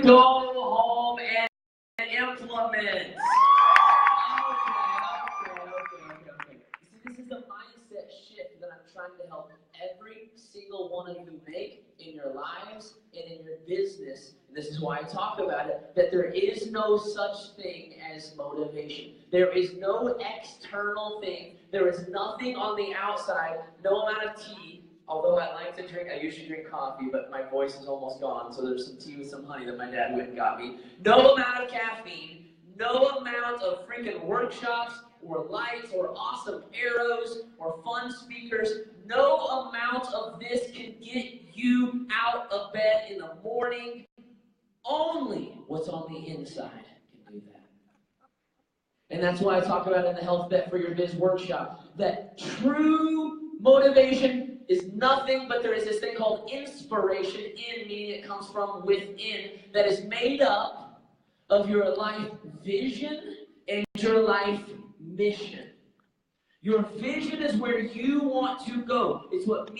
go home and implement. Okay. See, this is the mindset shift that I'm trying to help every single one of you make in your lives and in your business. And this is why I talk about it, that there is no such thing as motivation. There is no external thing. There is nothing on the outside, no amount of tea. Although I like to drink, I usually drink coffee, but my voice is almost gone, so there's some tea with some honey that my dad went and got me. No amount of caffeine, no amount of freaking workshops, or lights, or awesome arrows, or fun speakers. No amount of this can get you out of bed in the morning. Only what's on the inside can do that. And that's why I talk about in the Health Bet for Your Biz workshop, that true motivation is nothing but there is this thing called inspiration, meaning it comes from within, that is made up of your life vision and your life mission. Your vision is where you want to go. It's what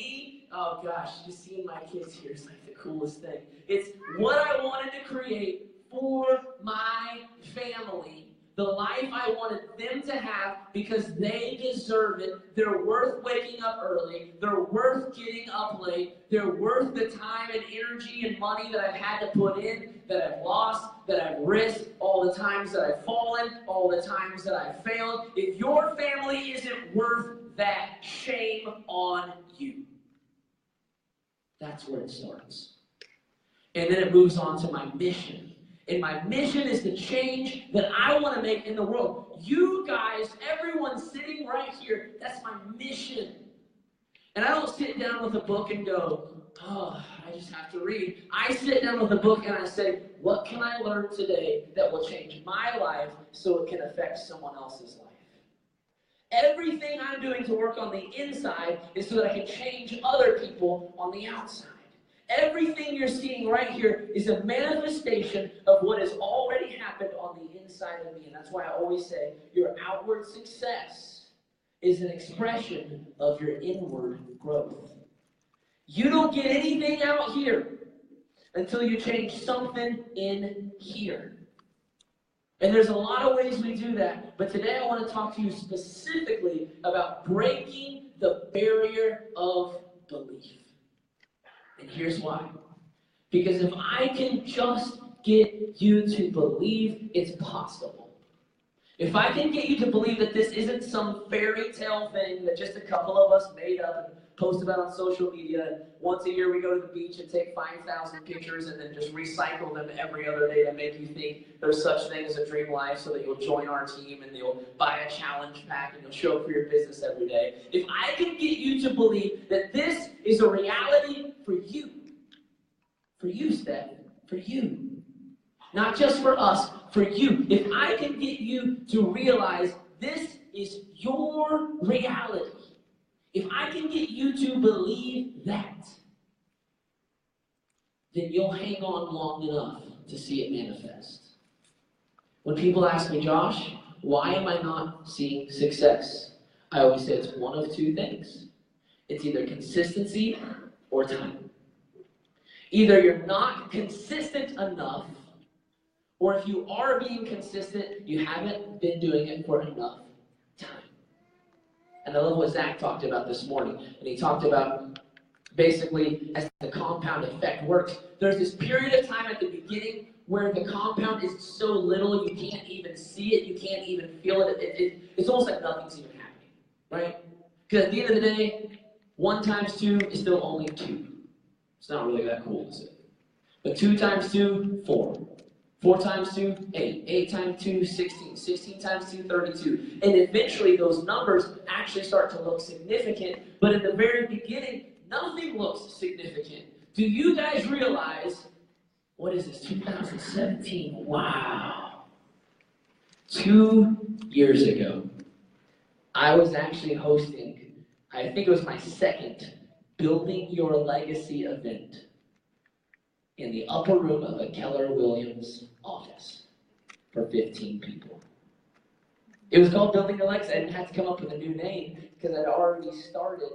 oh gosh, just seeing my kids here is like the coolest thing. It's what I wanted to create for my family. The life I wanted them to have because they deserve it. They're worth waking up early. They're worth getting up late. They're worth the time and energy and money that I've had to put in, that I've lost, that I've risked, all the times that I've fallen, all the times that I've failed. If your family isn't worth that, shame on you. That's where it starts. And then it moves on to my mission. And my mission is the change that I want to make in the world. You guys, everyone sitting right here, that's my mission. And I don't sit down with a book and go, oh, I just have to read. I sit down with a book and I say, what can I learn today that will change my life so it can affect someone else's life? Everything I'm doing to work on the inside is so that I can change other people on the outside. Everything you're seeing right here is a manifestation of what has already happened on the inside of me. And that's why I always say your outward success is an expression of your inward growth. You don't get anything out here until you change something in here. And there's a lot of ways we do that. But today I want to talk to you specifically about breaking the barrier of belief. And here's why. Because if I can just get you to believe it's possible, if I can get you to believe that this isn't some fairy tale thing that just a couple of us made up and post about on social media, and once a year we go to the beach and take 5,000 pictures and then just recycle them every other day to make you think there's such thing as a dream life so that you'll join our team and you'll buy a challenge pack and you'll show up for your business every day. If I can get you to believe that this is a reality for you, Steph, for you, not just for us, for you. If I can get you to realize this is your reality, if I can get you to believe that, then you'll hang on long enough to see it manifest. When people ask me, Josh, why am I not seeing success? I always say it's one of two things. It's either consistency or time. Either you're not consistent enough, or if you are being consistent, you haven't been doing it for enough time. And I love what Zach talked about this morning. And he talked about basically as the compound effect works. There's this period of time at the beginning where the compound is so little you can't even see it, you can't even feel it. It's almost like nothing's even happening, right? Because at the end of the day, 1 times 2 is still only 2. It's not really that cool, is it? But 2 times 2, 4. 4 times 2, 8. 8 times 2, 16. 16 times 2, 32. And eventually those numbers actually start to look significant, but in the very beginning, nothing looks significant. Do you guys realize, what is this, 2017? Wow. 2 years ago, I was actually hosting, I think it was my second Building Your Legacy event in the upper room of a Keller Williams office for 15 people. It was called Building Your Legacy. I didn't have to come up with a new name because I'd already started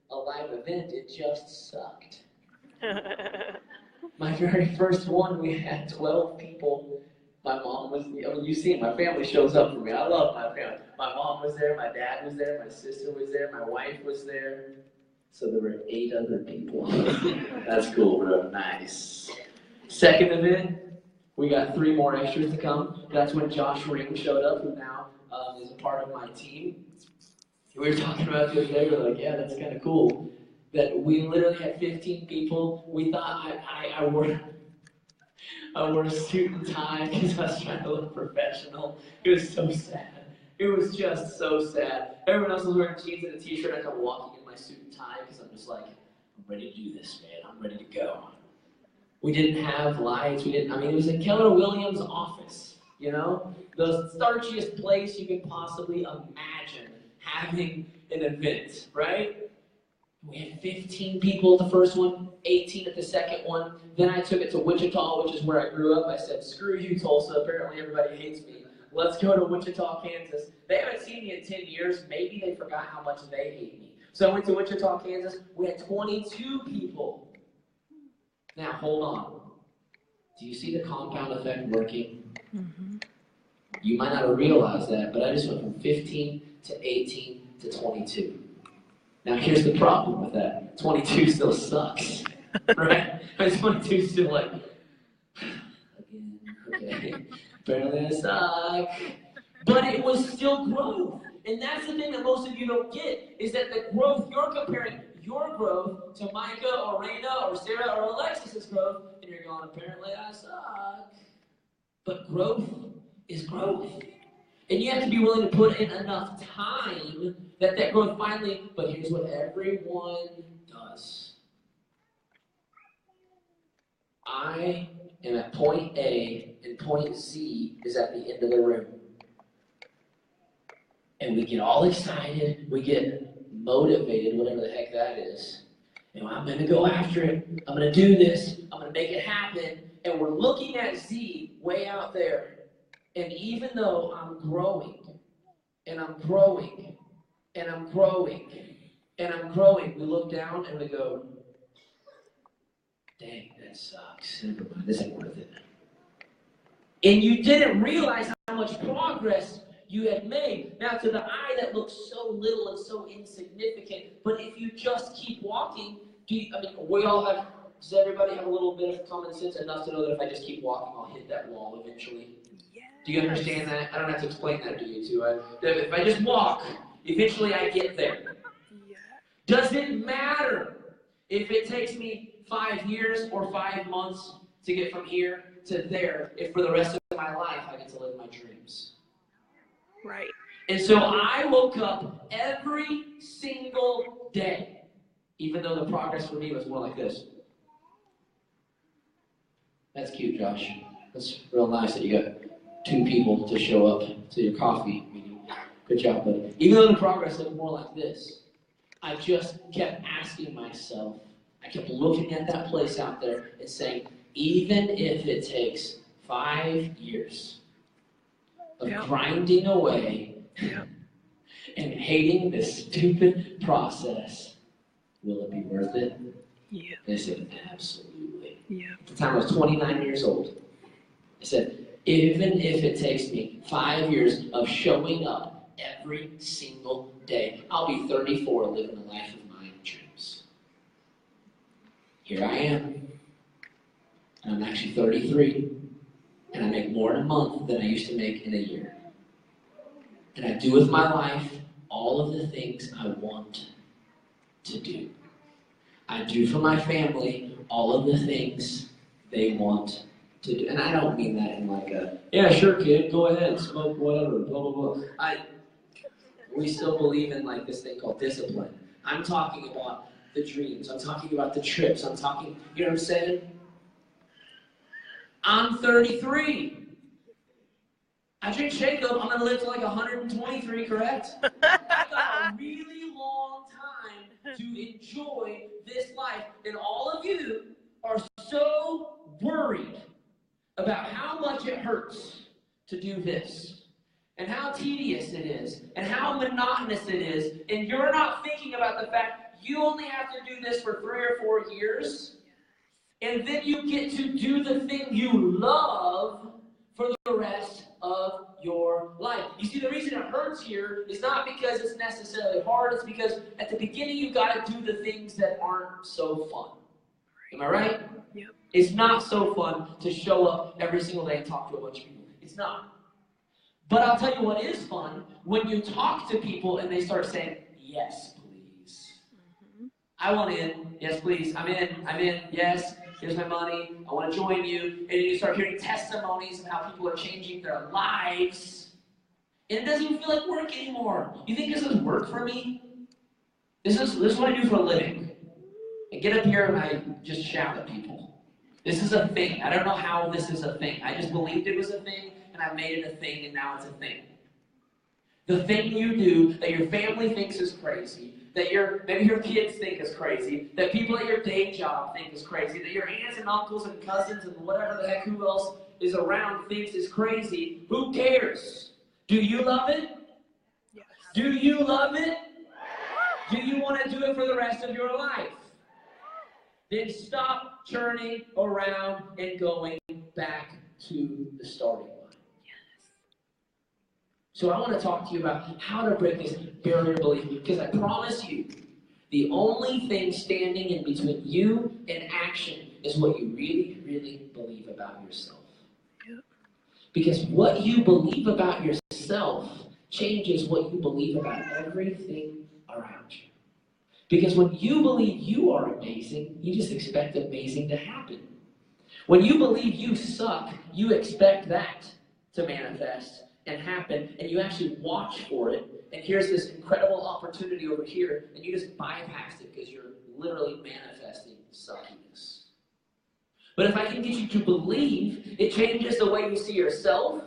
a live event. It just sucked. My very first one, we had 12 people. My mom was, you see, my family shows up for me. I love my family. My mom was there, my dad was there, my sister was there, my wife was there. So there were 8 other people. That's cool, bro. Nice. Second event, we got 3 more extras to come. That's when Josh Ring showed up, who now is a part of my team. We were talking about it the other day. We were like, yeah, that's kind of cool. That we literally had 15 people. We thought I wore a suit and tie because I was trying to look professional. It was so sad. It was just so sad. Everyone else was wearing jeans and a t-shirt. I come walking in my suit and tie because I'm just like, I'm ready to do this, man. I'm ready to go. We didn't have lights. It was in Keller Williams' office, you know? The starchiest place you could possibly imagine having an event, right? We had 15 people at the first one, 18 at the second one. Then I took it to Wichita, which is where I grew up. I said, screw you, Tulsa. Apparently everybody hates me. Let's go to Wichita, Kansas. They haven't seen me in 10 years. Maybe they forgot how much they hate me. So I went to Wichita, Kansas. We had 22 people. Now, hold on. Do you see the compound effect working? Mm-hmm. You might not have realized that, but I just went from 15 to 18 to 22. Now, here's the problem with that. 22 still sucks, right? 22 still like, again, okay, apparently I suck. But it was still growth. And that's the thing that most of you don't get, is that the growth, you're comparing your growth to Micah or Raina or Sarah or Alexis's growth, and you're going, apparently I suck. But growth is growth. And you have to be willing to put in enough time that growth finally, but here's what everyone does. I am at point A, and point Z is at the end of the room. And we get all excited, we get motivated, whatever the heck that is. And I'm going to go after it, I'm going to do this, I'm going to make it happen. And we're looking at Z way out there. And even though I'm growing, and I'm growing, and I'm growing, and I'm growing, we look down and we go, dang, that sucks. Never mind, this ain't worth it. And you didn't realize how much progress you had made. Now, to the eye, that looks so little and so insignificant. But if you just keep walking, does everybody have a little bit of common sense enough to know that if I just keep walking, I'll hit that wall eventually? Do you understand that? I don't have to explain that to you two. If I just walk, eventually I get there. Yeah. Does it matter if it takes me 5 years or 5 months to get from here to there, if for the rest of my life I get to live my dreams? Right. And so I woke up every single day, even though the progress for me was more like this. That's cute, Josh. That's real nice that you got 2 people to show up to your coffee meeting. Good job, buddy. Even though the progress looked more like this, I just kept asking myself, I kept looking at that place out there and saying, even if it takes 5 years of grinding away and hating this stupid process, will it be worth it? Yeah. They said, absolutely. Yeah. At the time I was 29 years old. I said, even if it takes me 5 years of showing up every single day, I'll be 34 living the life of my dreams. Here I am. And I'm actually 33. And I make more in a month than I used to make in a year. And I do with my life all of the things I want to do. I do for my family all of the things they want to do. And I don't mean that in like a, yeah, sure, kid, go ahead, smoke whatever, blah, blah, blah. We still believe in like this thing called discipline. I'm talking about the dreams. I'm talking about the trips. I'm talking, you know what I'm saying? I'm 33. I drink Jacob, I'm going to live to like 123, correct? I've got a really long time to enjoy this life. And all of you are so worried about how much it hurts to do this, and how tedious it is, and how monotonous it is, and you're not thinking about the fact you only have to do this for 3 or 4 years, And then you get to do the thing you love for the rest of your life. You see, the reason it hurts here is not because it's necessarily hard, it's because at the beginning you got to do the things that aren't so fun. Am I right? Yep. It's not so fun to show up every single day and talk to a bunch of people. It's not. But I'll tell you what is fun, when you talk to people and they start saying, yes, please. Mm-hmm. I want in. Yes, please. I'm in. Yes. Here's my money. I want to join you. And you start hearing testimonies of how people are changing their lives. And it doesn't even feel like work anymore. You think this is work for me? This is what I do for a living. I get up here and I just shout at people. This is a thing. I don't know how this is a thing. I just believed it was a thing, and I made it a thing, and now it's a thing. The thing you do that your family thinks is crazy, that maybe your kids think is crazy, that people at your day job think is crazy, that your aunts and uncles and cousins and whatever the heck who else is around thinks is crazy, who cares? Do you love it? Yes. Do you love it? Do you want to do it for the rest of your life? Then stop turning around and going back to the starting line. So I want to talk to you about how to break this barrier belief, because I promise you, the only thing standing in between you and action is what you really, really believe about yourself. Yep. Because what you believe about yourself changes what you believe about everything around you. Because when you believe you are amazing, you just expect amazing to happen. When you believe you suck, you expect that to manifest and happen, and you actually watch for it, and here's this incredible opportunity over here, and you just bypass it because you're literally manifesting suckiness. But if I can get you to believe, it changes the way you see yourself,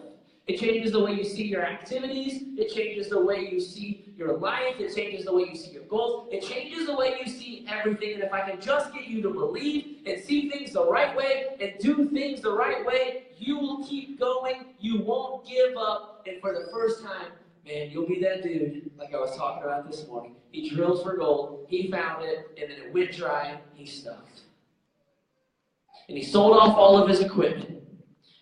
it changes the way you see your activities, it changes the way you see your life, it changes the way you see your goals, it changes the way you see everything. And if I can just get you to believe and see things the right way and do things the right way, you will keep going, you won't give up, and for the first time, man, you'll be that dude like I was talking about this morning. He drills for gold, he found it, and then it went dry, he stuffed. And he sold off all of his equipment.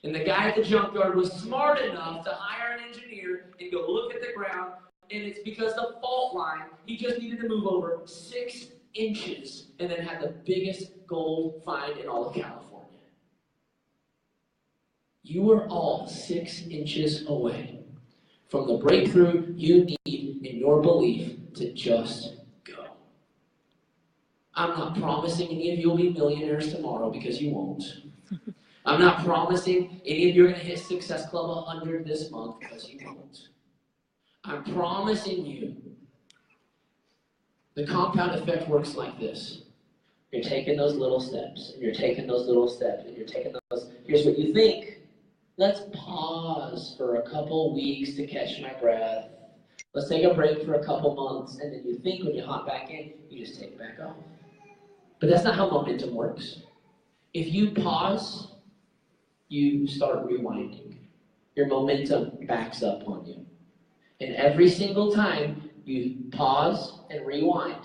And the guy at the junkyard was smart enough to hire an engineer and go look at the ground, and it's because the fault line, he just needed to move over 6 inches and then had the biggest gold find in all of California. You are all 6 inches away from the breakthrough you need in your belief to just go. I'm not promising any of you will be millionaires tomorrow, because you won't. I'm not promising any of you are going to hit Success Club 100 this month, because you won't. I'm promising you the compound effect works like this. You're taking those little steps, and you're taking those little steps, and you're taking those. Here's what you think. Let's pause for a couple weeks to catch my breath. Let's take a break for a couple months, and then you think when you hop back in, you just take it back off. But that's not how momentum works. If you pause, you start rewinding. Your momentum backs up on you. And every single time you pause and rewind,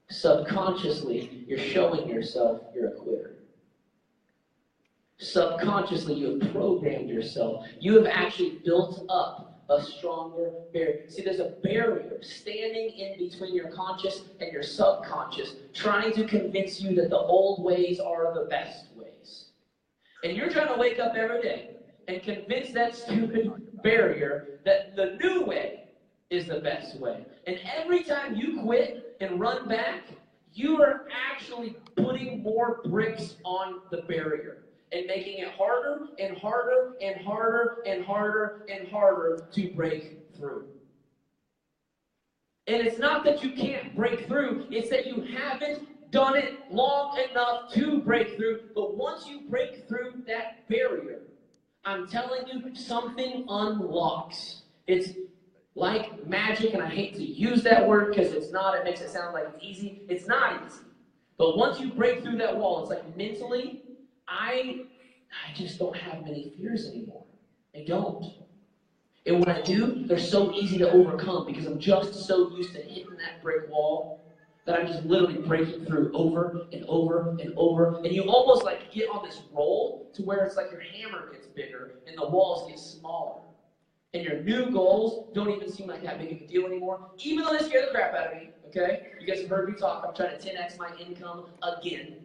subconsciously, you're showing yourself you're a quitter. Subconsciously, you have programmed yourself. You have actually built up a stronger barrier. See, there's a barrier standing in between your conscious and your subconscious, trying to convince you that the old ways are the best ways. And you're trying to wake up every day and convince that stupid barrier that the new way is the best way. And every time you quit and run back, you are actually putting more bricks on the barrier and making it harder and harder and harder and harder and harder to break through. And it's not that you can't break through, it's that you haven't done it long enough to break through. But once you break through that barrier, I'm telling you, something unlocks. It's like magic, and I hate to use that word because it's not, it makes it sound like it's easy. It's not easy. But once you break through that wall, it's like mentally, I just don't have many fears anymore. I don't. And when I do, they're so easy to overcome because I'm just so used to hitting that brick wall that I'm just literally breaking through over and over and over. And you almost like get on this roll to where it's like your hammer gets bigger and the walls get smaller. And your new goals don't even seem like that big of a deal anymore, even though they scare the crap out of me, okay? You guys have heard me talk. I'm trying to 10x my income again.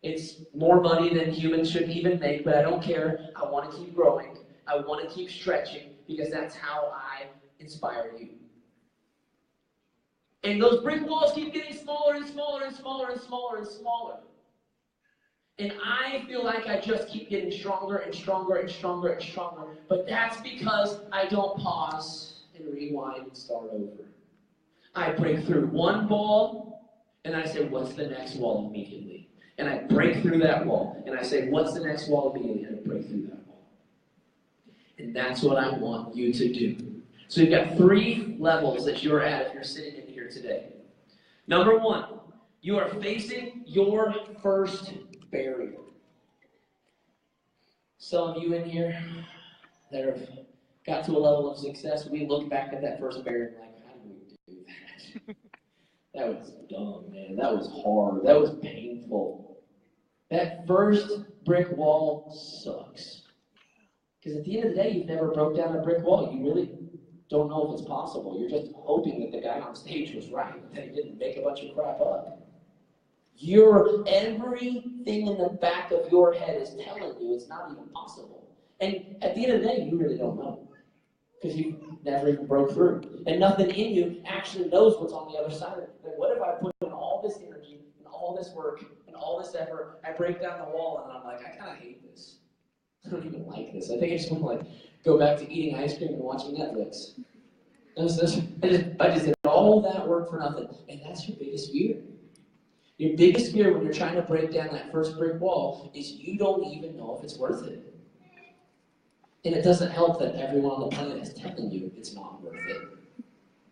It's more money than humans should even make, but I don't care. I want to keep growing. I want to keep stretching because that's how I inspire you. And those brick walls keep getting smaller and smaller and smaller and smaller and smaller. And I feel like I just keep getting stronger and stronger and stronger and stronger. But that's because I don't pause and rewind and start over. I break through one wall, and I say, what's the next wall immediately? And I break through that wall, and I say, what's the next wall immediately? And I break through that wall. And that's what I want you to do. So you've got 3 levels that you're at if you're sitting in here today. Number 1, you are facing your first barrier. Some of you in here that have got to a level of success, we look back at that first barrier and like, how did we do that? That was dumb, man. That was hard. That was painful. That first brick wall sucks. Because at the end of the day, you've never broke down a brick wall. You really don't know if it's possible. You're just hoping that the guy on stage was right, that he didn't make a bunch of crap up. Everything in the back of your head is telling you it's not even possible. And at the end of the day, you really don't know. Because you never even broke through. And nothing in you actually knows what's on the other side of it. Like, what if I put in all this energy and all this work and all this effort, I break down the wall and I'm like, I kind of hate this. I don't even like this. I think I just want to like go back to eating ice cream and watching Netflix. I just did all that work for nothing. And that's your biggest fear. Your biggest fear when you're trying to break down that first brick wall is you don't even know if it's worth it. And it doesn't help that everyone on the planet is telling you it's not worth it.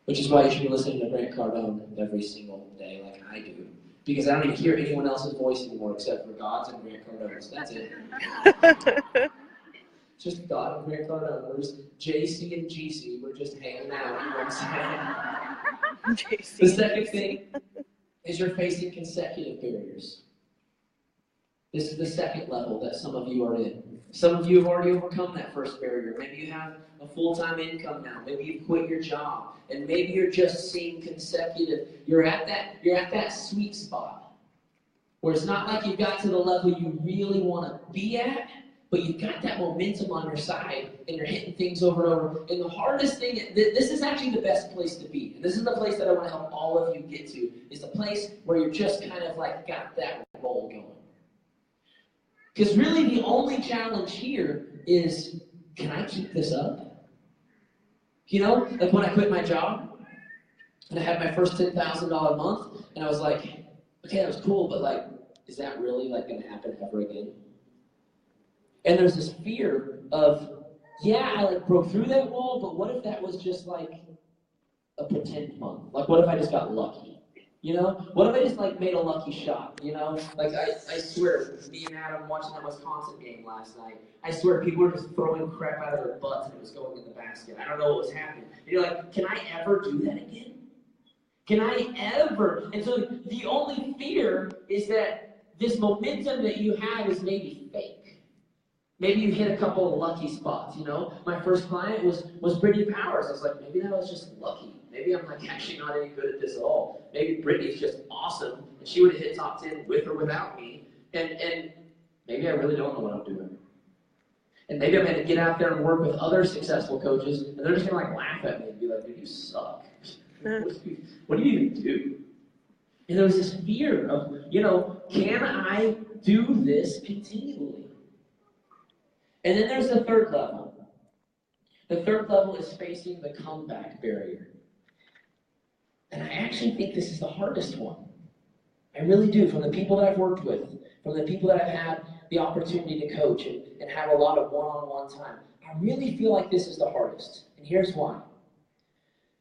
Which is why you should be listening to Grant Cardone every single day like I do. Because I don't even hear anyone else's voice anymore except for God's and Grant Cardone's. That's it. Just God and Grant Cardone. There's JC and GC. We're just hanging out. You know what I'm saying? JC. The second thing is you're facing consecutive barriers. This is the second level that some of you are in. Some of you have already overcome that first barrier. Maybe you have a full-time income now. Maybe you've quit your job. And maybe you're just seeing consecutive. You're at that sweet spot where it's not like you've got to the level you really want to be at, but you've got that momentum on your side and you're hitting things over and over. And the hardest thing, this is actually the best place to be. And this is the place that I want to help all of you get to, is the place where you're just kind of like got that roll going. Because really the only challenge here is, can I keep this up? You know, like when I quit my job and I had my first $10,000 month and I was like, okay, that was cool, but like, is that really like going to happen ever again? And there's this fear of, yeah, I like broke through that wall, but what if that was just like a pretend month? Like what if I just got lucky? You know, what if I just like made a lucky shot? You know, like I swear, me and Adam watching that Wisconsin game last night. I swear, people were just throwing crap out of their butts and it was going in the basket. I don't know what was happening. And you're like, can I ever do that again? Can I ever? And so the only fear is that this momentum that you have is maybe fake. Maybe you hit a couple of lucky spots. You know, my first client was Brittany Powers. I was like, maybe that was just lucky. Maybe I'm like actually not any good at this at all. Maybe Brittany's just awesome, and she would have hit top 10 with or without me. And maybe I really don't know what I'm doing. And maybe I'm going to get out there and work with other successful coaches, and they're just going to like laugh at me and be like, dude, you suck. What do you even do? And there was this fear of, you know, can I do this continually? And then there's the third level. The third level is facing the comeback barrier. And I actually think this is the hardest one. I really do. From the people that I've worked with, from the people that I've had the opportunity to coach and have a lot of one-on-one time, I really feel like this is the hardest. And here's why.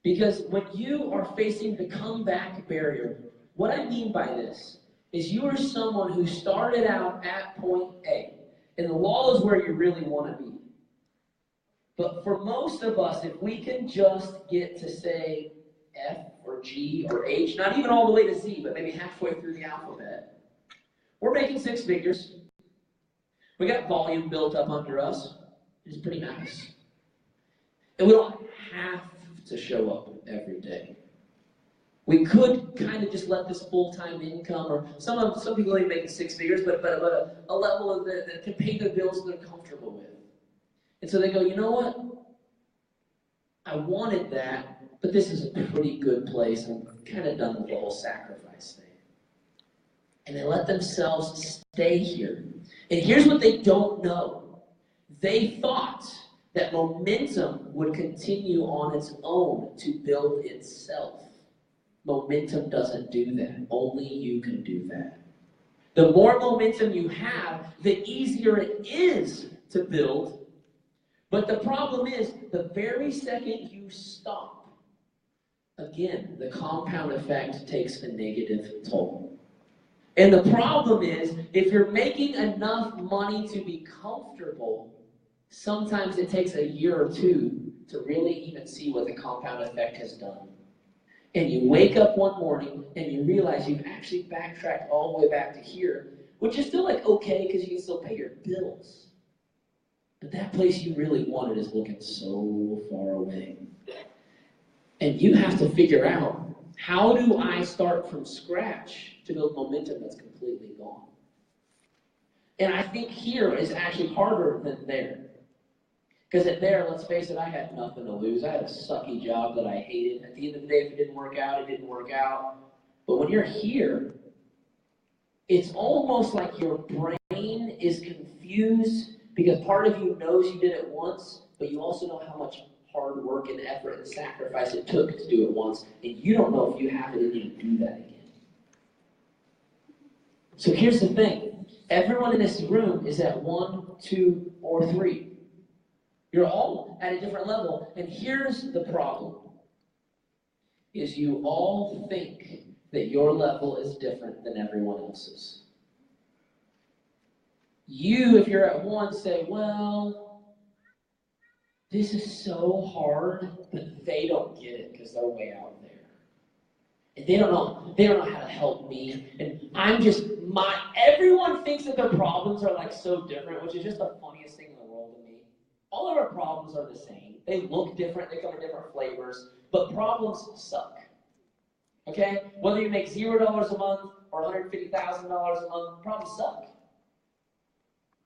Because when you are facing the comeback barrier, what I mean by this is you are someone who started out at point A. And the wall is where you really want to be. But for most of us, if we can just get to say F or G or H, not even all the way to Z, but maybe halfway through the alphabet. We're making six figures. We got volume built up under us. It's pretty nice. And we don't have to show up every day. We could kind of just let this full-time income, or some people ain't making six figures, but a level of that can pay the bills that they're comfortable with. And so they go, you know what? I wanted that, but this is a pretty good place. I'm kind of done with the whole sacrifice thing. And they let themselves stay here. And here's what they don't know. They thought that momentum would continue on its own to build itself. Momentum doesn't do that. Only you can do that. The more momentum you have, the easier it is to build. But the problem is, the very second you stop, again, the compound effect takes a negative toll. And the problem is, if you're making enough money to be comfortable, sometimes it takes a year or two to really even see what the compound effect has done. And you wake up one morning and you realize you've actually backtracked all the way back to here, which is still like okay because you can still pay your bills. But that place you really wanted is looking so far away. And you have to figure out, how do I start from scratch to build momentum that's completely gone? And I think here is actually harder than there. Because at there, let's face it, I had nothing to lose. I had a sucky job that I hated. At the end of the day, if it didn't work out, it didn't work out. But when you're here, it's almost like your brain is confused because part of you knows you did it once, but you also know how much hard work and effort and sacrifice it took to do it once, and you don't know if you have it in you to do that again. So here's the thing. Everyone in this room is at 1, 2, or 3. You're all at a different level. And here's the problem, is you all think that your level is different than everyone else's. You, if you're at 1, say, well, this is so hard, but they don't get it because they're way out there. And they don't know how to help me. And everyone thinks that their problems are like so different, which is just the funniest thing in the world to me. All of our problems are the same. They look different, they come in different flavors, but problems suck. Okay? Whether you make $0 a month or $150,000 a month, problems suck.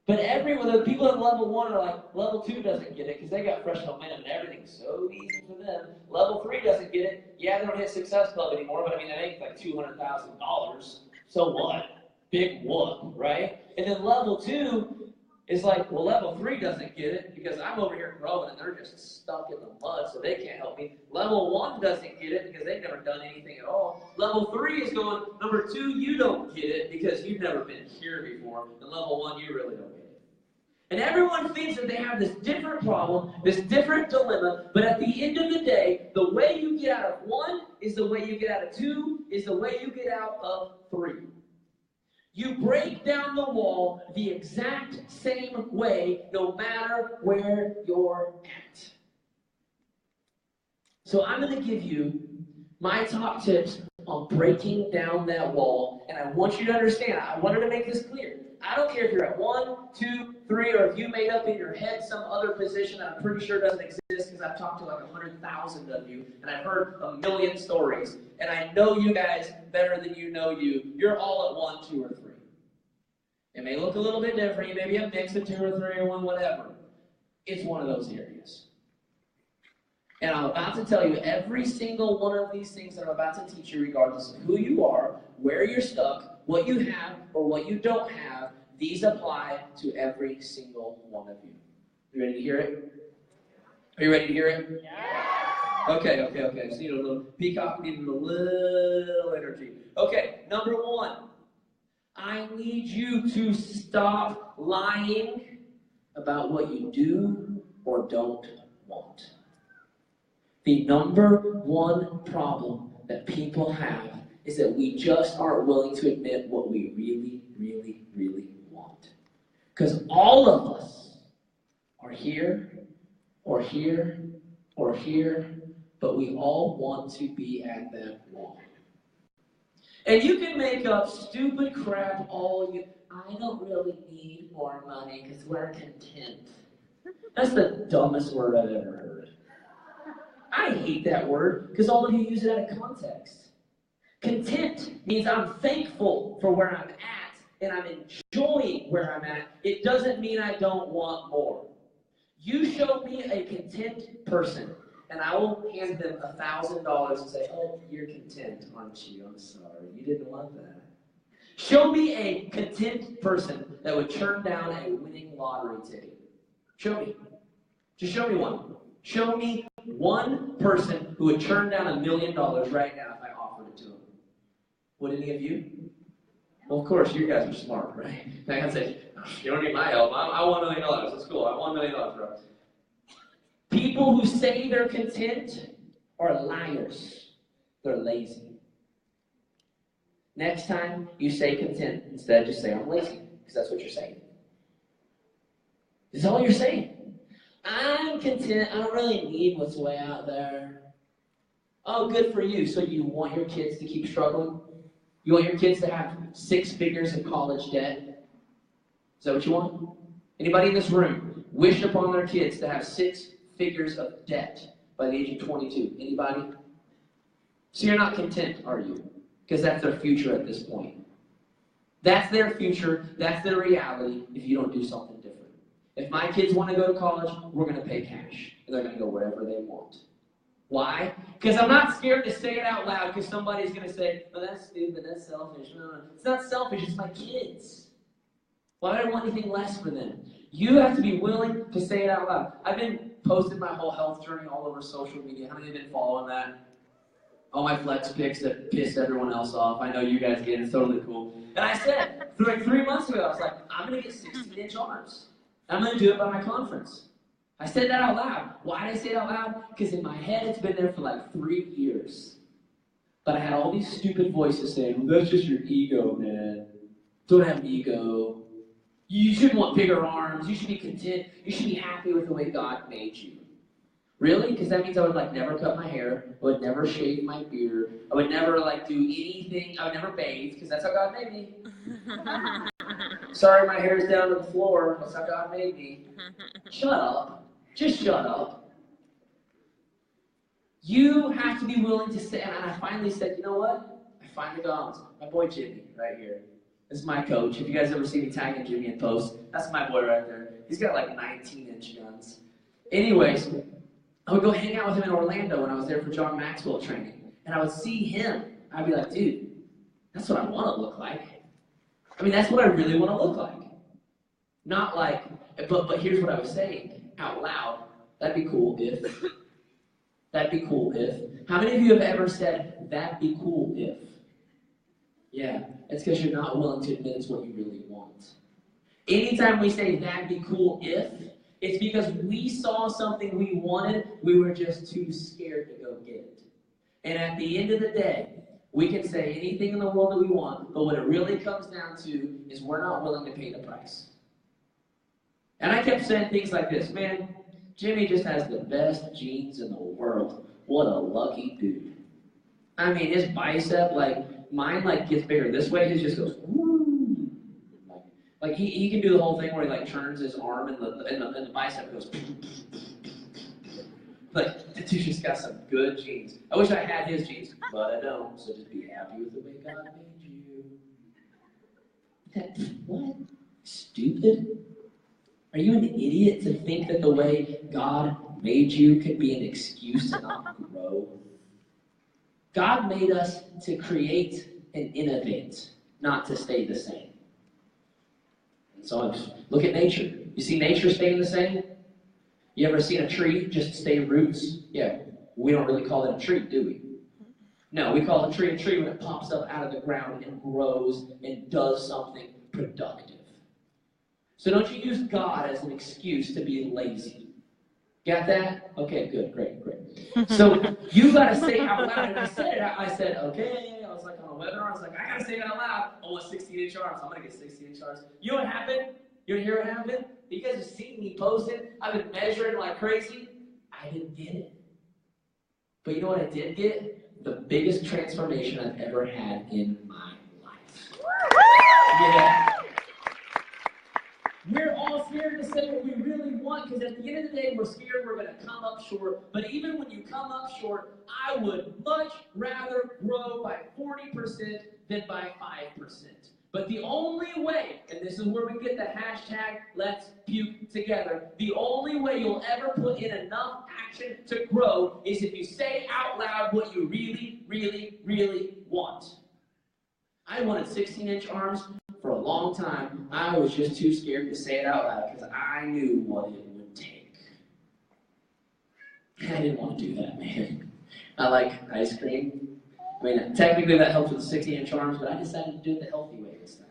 But the people at level 1 are like, level 2 doesn't get it because they got fresh momentum and everything's so easy for them. Level 3 doesn't get it. Yeah, they don't hit Success Club anymore, but I mean, they make like $200,000. So what? Big whoop, right? And then level 2 is like, well, level 3 doesn't get it because I'm over here growing and they're just stuck in the mud, so they can't help me. Level 1 doesn't get it because they've never done anything at all. Level 3 is going, number 2, you don't get it because you've never been here before. And level 1, you really don't get it. And everyone thinks that they have this different problem, this different dilemma, but at the end of the day, the way you get out of 1 is the way you get out of 2, is the way you get out of 3. You break down the wall the exact same way, no matter where you're at. So I'm going to give you my top tips on breaking down that wall, and I want you to understand, I wanted to make this clear. I don't care if you're at 1, 2, 3, or if you made up in your head some other position that I'm pretty sure doesn't exist because I've talked to like 100,000 of you and I've heard a million stories. And I know you guys better than you know you. You're all at 1, 2, or 3. It may look a little bit different. You may be a mix of 2 or 3 or 1, whatever. It's one of those areas. And I'm about to tell you every single one of these things that I'm about to teach you, regardless of who you are, where you're stuck, what you have or what you don't have. These apply to every single one of you. You ready to hear it? Are you ready to hear it? Yeah. Okay. Just need a little peacock, needed a little energy. Okay, number 1. I need you to stop lying about what you do or don't want. The number 1 problem that people have is that we just aren't willing to admit what we really, really, really want. Because all of us are here, or here, or here, but we all want to be at that wall. And you can make up stupid crap all you, I don't really need more money because we're content. That's the dumbest word I've ever heard. I hate that word because all of you use it out of context. Content means I'm thankful for where I'm at and I'm enjoying where I'm at. It doesn't mean I don't want more. You show me a content person, and I will hand them $1,000 and say, oh, you're content, aren't you? I'm sorry. You didn't want that. Show me a content person that would turn down a winning lottery ticket. Show me. Just show me one. Show me one person who would turn down $1 million right now if I offered it to them. Would any of you? Well, of course, you guys are smart, right? I can say, you don't need my help. I want $1 million. That's cool. I want $1 million, bro. People who say they're content are liars. They're lazy. Next time you say content, instead just say I'm lazy, because that's what you're saying. This is all you're saying. I'm content. I don't really need what's way out there. Oh, good for you. So you want your kids to keep struggling? You want your kids to have 6 figures of college debt? Is that what you want? Anybody in this room wish upon their kids to have 6 figures of debt by the age of 22? Anybody? So you're not content, are you? Because that's their future at this point. That's their future. That's their reality if you don't do something different. If my kids want to go to college, we're going to pay cash. And they're going to go wherever they want. Why? Because I'm not scared to say it out loud because somebody's going to say, oh, that's stupid, that's selfish. No. It's not selfish, it's my kids. Why would I want anything less for them? You have to be willing to say it out loud. I've been posting my whole health journey all over social media. How many of you have been following that? All my flex pics that pissed everyone else off. I know you guys get it. It's totally cool. And I said, like 3 months ago, I was like, I'm going to get 16-inch arms. I'm going to do it by my conference. I said that out loud. Why did I say it out loud? Because in my head, it's been there for like 3 years. But I had all these stupid voices saying, well, that's just your ego, man. Don't have an ego. You shouldn't want bigger arms. You should be content. You should be happy with the way God made you. Really? Because that means I would like never cut my hair. I would never shave my beard. I would never like do anything. I would never bathe because that's how God made me. Sorry, my hair's down to the floor. That's how God made me. Shut up. Just shut up. You have to be willing to say, and I finally said, you know what? I finally got on. My boy Jimmy, right here. This is my coach. If you guys ever see me tagging Jimmy in posts, that's my boy right there. He's got like 19-inch guns. Anyways, I would go hang out with him in Orlando when I was there for John Maxwell training. And I would see him. I'd be like, dude, that's what I want to look like. I mean, that's what I really want to look like. Not like, but here's what I was saying out loud. That'd be cool if. That'd be cool if. How many of you have ever said, that'd be cool if? Yeah, it's because you're not willing to admit it's what you really want. Anytime we say, that'd be cool if, it's because we saw something we wanted, we were just too scared to go get it. And at the end of the day, we can say anything in the world that we want, but what it really comes down to is we're not willing to pay the price. And I kept saying things like this, man, Jimmy just has the best genes in the world. What a lucky dude. I mean, his bicep, like, mine, like, gets bigger this way, his just goes, woo. Like he can do the whole thing where he, like, turns his arm and the bicep goes, like, the dude just got some good genes. I wish I had his genes, but I don't, so just be happy with the way God made you. What? Stupid? Are you an idiot to think that the way God made you could be an excuse to not grow? God made us to create and innovate, not to stay the same. And so look at nature. You see nature staying the same? You ever seen a tree just stay roots? Yeah, we don't really call it a tree, do we? No, we call a tree when it pops up out of the ground and grows and does something productive. So don't you use God as an excuse to be lazy. Got that? Okay, good, great. So you gotta say it out loud, and I said it. I said, okay. I was like on a webinar. I was like, I gotta say it out loud. I want 16-inch arms. I'm gonna get 16-inch arms. You know what happened? You wanna hear what happened? You guys have seen me post it. I've been measuring like crazy. I didn't get it. But you know what I did get? The biggest transformation I've ever had in my life. Yeah. We're all scared to say what we really want because at the end of the day, we're scared we're going to come up short. But even when you come up short, I would much rather grow by 40% than by 5%. But the only way, and this is where we get the hashtag let's puke together, the only way you'll ever put in enough action to grow is if you say out loud what you really, really, really want. I wanted 16-inch arms for a long time. I was just too scared to say it out loud because I knew what it would take. I didn't want to do that, man. I like ice cream. I mean, technically that helps with the 16-inch arms, but I decided to do it the healthy way this time.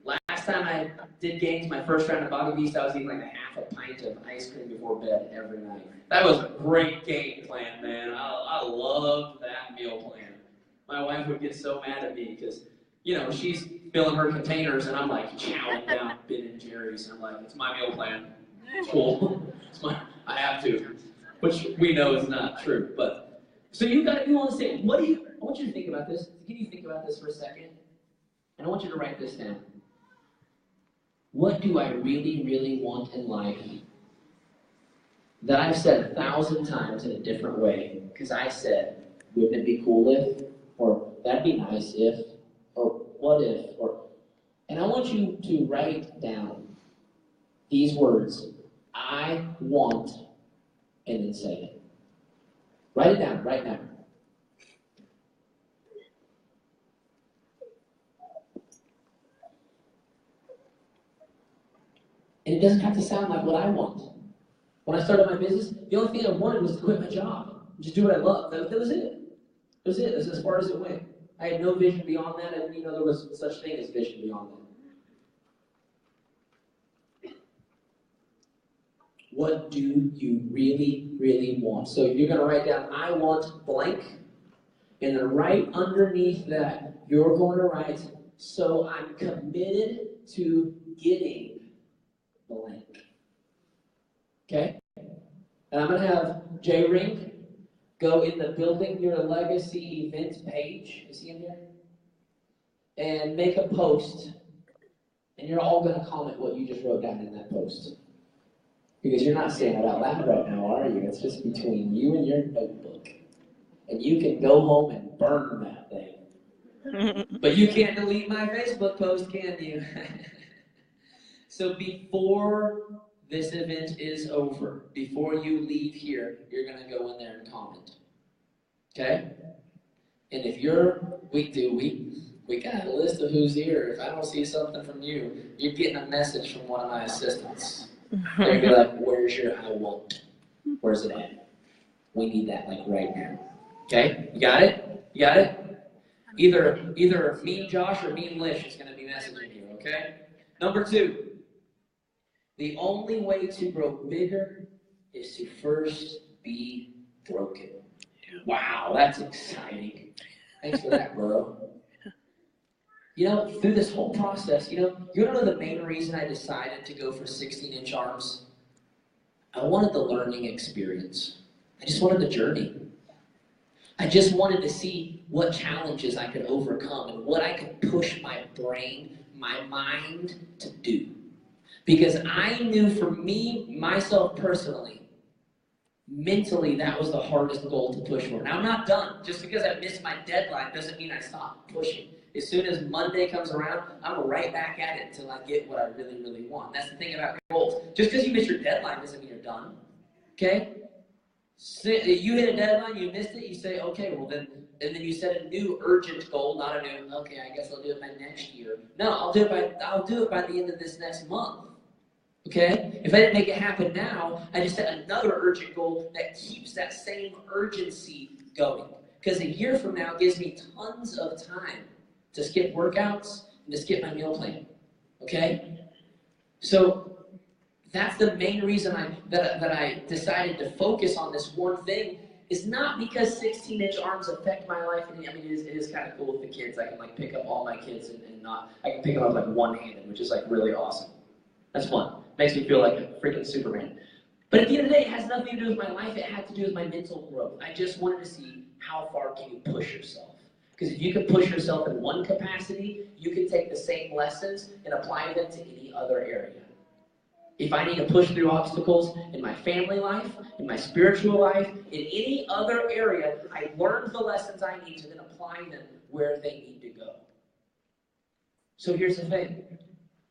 Last time I did gains, my first round of Body Beast, I was eating like a half a pint of ice cream before bed every night. That was a great game plan, man. I loved that meal plan. My wife would get so mad at me because, you know, she's filling her containers and I'm like chowing down Ben and Jerry's. And I'm like, it's my meal plan. Cool. I have to. Which we know is not true. But so you want to say, I want you to think about this. Can you think about this for a second? And I want you to write this down. What do I really, really want in life that I've said 1,000 times in a different way? Because I said, wouldn't it be cool if, or that'd be nice if, or what if, or, and I want you to write down these words, I want, and then say it. Write it down right now. And it doesn't have to sound like what I want. When I started my business, the only thing I wanted was to quit my job. Just do what I love. That was it. That was it. That's as far as it went. I had no vision beyond that. I didn't even know there was such thing as vision beyond that. What do you really, really want? So you're going to write down, I want blank. And then right underneath that, you're going to write, so I'm committed to getting blank. Okay? And I'm going to have J Ring go in the Building Your Legacy events page. Is he in there? And make a post. And you're all going to comment what you just wrote down in that post. Because you're not saying it out loud right now, are you? It's just between you and your notebook. And you can go home and burn that thing. But you can't delete my Facebook post, can you? So before this event is over, before you leave here, you're going to go in there and comment. Okay? And if we got a list of who's here. If I don't see something from you, you're getting a message from one of my assistants. They're going to be like, where's your I want? Where's it at? We need that like right now. Okay? You got it? You got it? Either Mean Josh or Mean Lish is going to be messaging you, okay? Number 2. The only way to grow bigger is to first be broken. Wow, that's exciting. Thanks for that, bro. You know, through this whole process, you want to know the main reason I decided to go for 16-inch arms? I wanted the learning experience. I just wanted the journey. I just wanted to see what challenges I could overcome and what I could push my brain, my mind to do. Because I knew for me, myself personally, mentally, that was the hardest goal to push for. Now, I'm not done. Just because I missed my deadline doesn't mean I stop pushing. As soon as Monday comes around, I'm right back at it until I get what I really, really want. That's the thing about goals. Just because you miss your deadline doesn't mean you're done. Okay? So you hit a deadline, you missed it, you say, okay, well then, and then you set a new urgent goal, not a new, okay, I guess I'll do it by next year. No, I'll do it by the end of this next month. Okay? If I didn't make it happen now, I just set another urgent goal that keeps that same urgency going. Because a year from now gives me tons of time to skip workouts and to skip my meal plan. Okay? So that's the main reason that I decided to focus on this one thing. Is not because 16-inch arms affect my life. I mean, it is kind of cool with the kids. I can like pick up all my kids and I can pick them up like one-handed, which is like really awesome. That's fun. Makes me feel like a freaking Superman. But at the end of the day, it has nothing to do with my life. It had to do with my mental growth. I just wanted to see how far can you push yourself. Because if you can push yourself in one capacity, you can take the same lessons and apply them to any other area. If I need to push through obstacles in my family life, in my spiritual life, in any other area, I learned the lessons I need to then apply them where they need to go. So here's the thing.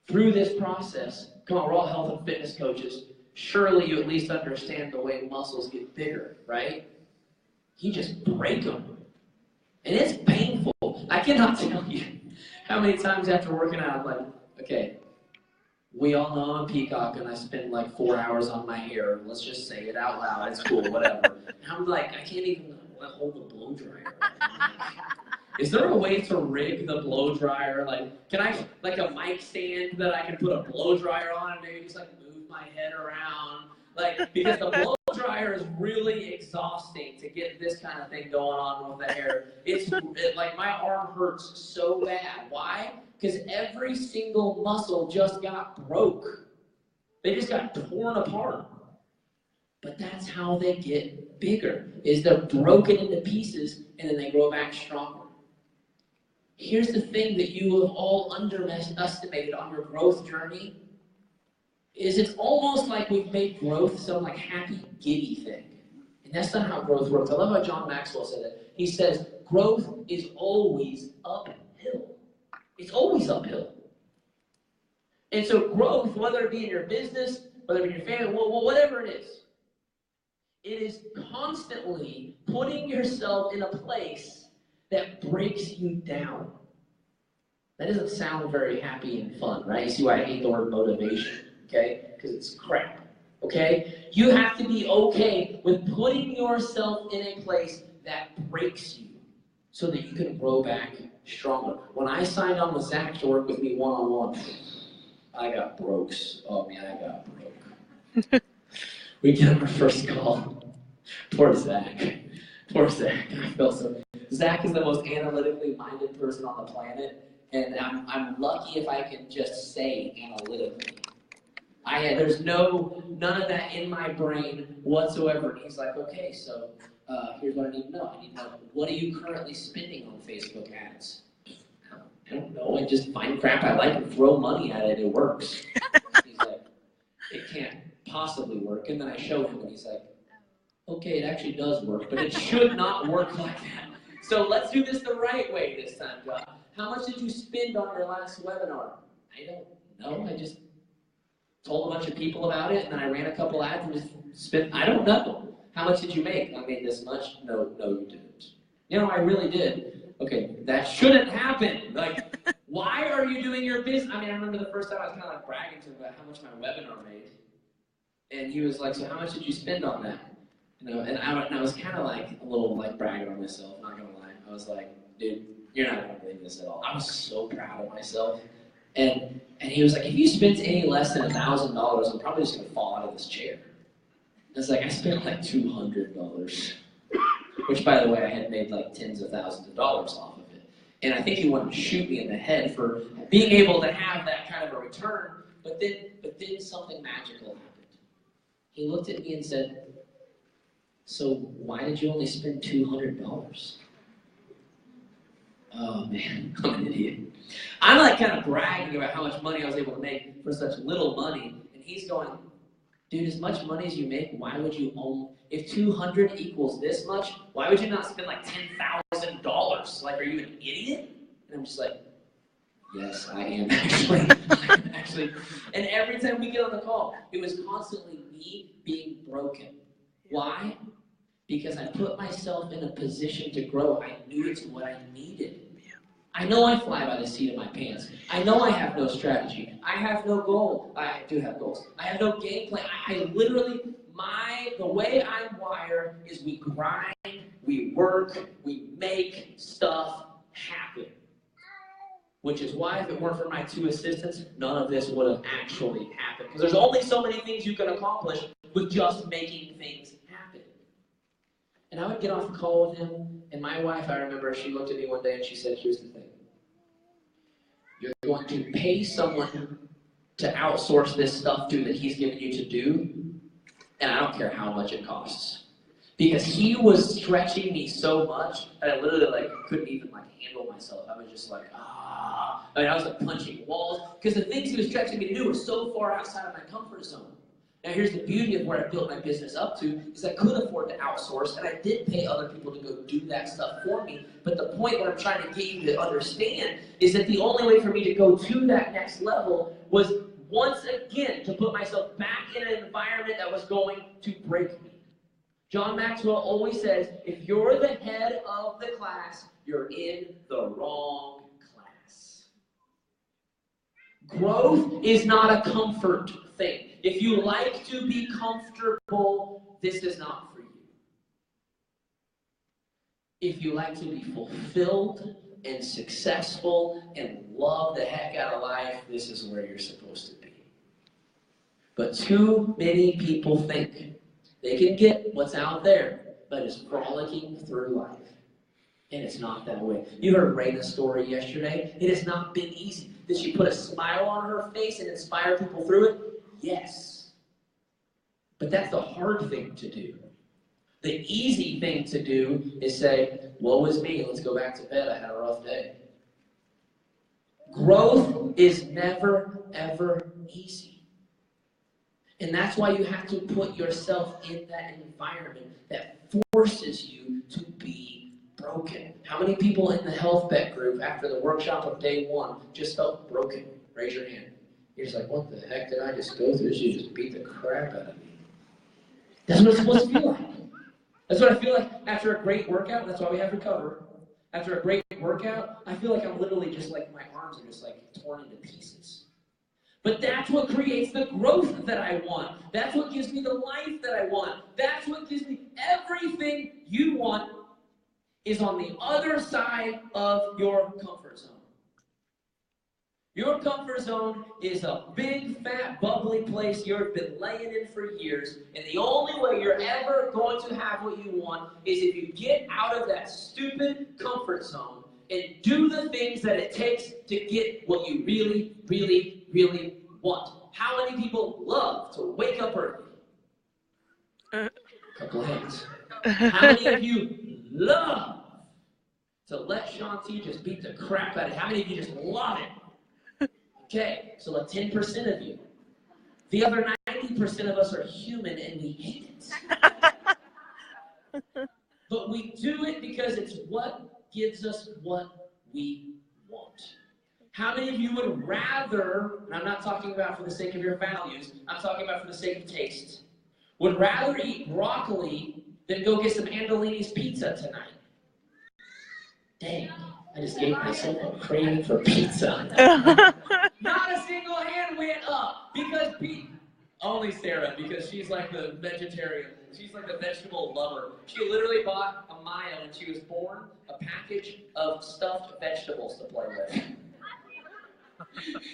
Through this process, come on, we're all health and fitness coaches. Surely you at least understand the way muscles get bigger, right? You just break them. And it's painful. I cannot tell you how many times after working out, I'm like, okay, we all know I'm a peacock and I spend like 4 hours on my hair. Let's just say it out loud. It's cool, whatever. And I'm like, I can't even hold the blow dryer. Is there a way to rig the blow dryer? Like, can I, like a mic stand that I can put a blow dryer on and maybe just like move my head around? Like, because the blow dryer is really exhausting to get this kind of thing going on with the hair. Like my arm hurts so bad. Why? Because every single muscle just got broke. They just got torn apart. But that's how they get bigger, is they're broken into pieces and then they grow back stronger. Here's the thing that you have all underestimated on your growth journey, is it's almost like we've made growth some like happy, giddy thing. And that's not how growth works. I love how John Maxwell said it. He says, growth is always uphill. It's always uphill. And so growth, whether it be in your business, whether it be in your family, whatever it is constantly putting yourself in a place that breaks you down. That doesn't sound very happy and fun, right? You see why I hate the word motivation, okay? Because it's crap, okay? You have to be okay with putting yourself in a place that breaks you so that you can grow back stronger. When I signed on with Zach to work with me one-on-one, I got broke. Oh man, I got broke. We get our first call. Poor Zach. Poor Zach. I felt so. Zach is the most analytically minded person on the planet, and I'm lucky if I can just say analytically. There's none of that in my brain whatsoever. And he's like, okay, so here's what I need to know. I need to know, what are you currently spending on Facebook ads? I don't know. I just find crap I like and throw money at it. It works. He's like, it can't possibly work. And then I show him, and he's like, okay, it actually does work, but it should not work like that. So let's do this the right way this time, God. How much did you spend on your last webinar? I don't know. I just told a bunch of people about it, and then I ran a couple ads and just spent, I don't know. How much did you make? I made this much. No, you didn't. You know, I really did. Okay, that shouldn't happen. Like, why are you doing your business? I mean, I remember the first time I was kind of like bragging to him about how much my webinar made. And he was like, so how much did you spend on that? You know, and I was kind of like a little like bragging on myself, not gonna lie. I was like, dude, you're not gonna believe this at all. I was so proud of myself. And he was like, if you spent any less than $1,000, I'm probably just gonna fall out of this chair. And it's like, I spent like $200, which by the way, I had made like tens of thousands of dollars off of it. And I think he wanted to shoot me in the head for being able to have that kind of a return. But then something magical happened. He looked at me and said, so why did you only spend $200? Oh man, I'm an idiot. I'm like kind of bragging about how much money I was able to make for such little money, and he's going, dude, as much money as you make, why would you own, if 200 equals this much, why would you not spend like $10,000? Like, are you an idiot? And I'm just like, yes, I am actually. And every time we get on the call, it was constantly me being broken. Why? Because I put myself in a position to grow. I knew it's what I needed. I know I fly by the seat of my pants. I know I have no strategy. I have no goal. I do have goals. I have no game plan. I literally, the way I'm wired is we grind, we work, we make stuff happen. Which is why if it weren't for my 2 assistants, none of this would have actually happened. Because there's only so many things you can accomplish with just making things happen. And I would get off the call with him, and my wife, I remember, she looked at me one day and she said, here's the thing. You're going to pay someone to outsource this stuff to that he's given you to do, And I don't care how much it costs. Because he was stretching me so much that I literally couldn't even handle myself. I was just I was punching walls. Because the things he was stretching me to do were so far outside of my comfort zone. Now here's the beauty of where I built my business up to, is I could afford to outsource, and I did pay other people to go do that stuff for me. But the point what I'm trying to get you to understand is that the only way for me to go to that next level was once again to put myself back in an environment that was going to break me. John Maxwell always says, if you're the head of the class, you're in the wrong class. Growth is not a comfort thing. If you like to be comfortable, this is not for you. If you like to be fulfilled and successful and love the heck out of life, this is where you're supposed to be. But too many people think they can get what's out there, but it's frolicking through life. And it's not that way. You heard Raina's story yesterday. It has not been easy. Did she put a smile on her face and inspire people through it? Yes. But that's the hard thing to do. The easy thing to do is say, woe is me, let's go back to bed, I had a rough day. Growth is never, ever easy. And that's why you have to put yourself in that environment that forces you to be broken. How many people in the health bet group after the workshop of day one just felt broken? Raise your hand. You're just like, what the heck did I just go through? She just beat the crap out of me. That's what it's supposed to feel like. That's what I feel like after a great workout. That's why we have Recover. After a great workout, I feel like I'm literally just my arms are just torn into pieces. But that's what creates the growth that I want. That's what gives me the life that I want. That's what gives me everything you want is on the other side of your comfort zone. Your comfort zone is a big, fat, bubbly place you've been laying in for years, and the only way you're ever going to have what you want is if you get out of that stupid comfort zone and do the things that it takes to get what you really, really, really want. How many people love to wake up early? Couple hands. How many of you love to let Shanti just beat the crap out of you? How many of you just love it? Okay, so 10% of you. The other 90% of us are human and we hate it. But we do it because it's what gives us what we want. How many of you would rather, and I'm not talking about for the sake of your values, I'm talking about for the sake of taste, would rather eat broccoli than go get some Andolini's pizza tonight? Dang, I just gave myself a craving for pizza. Not a single hand went up because only Sarah, because she's like the vegetarian. She's like the vegetable lover. She literally bought a Maya when she was born, a package of stuffed vegetables to play with.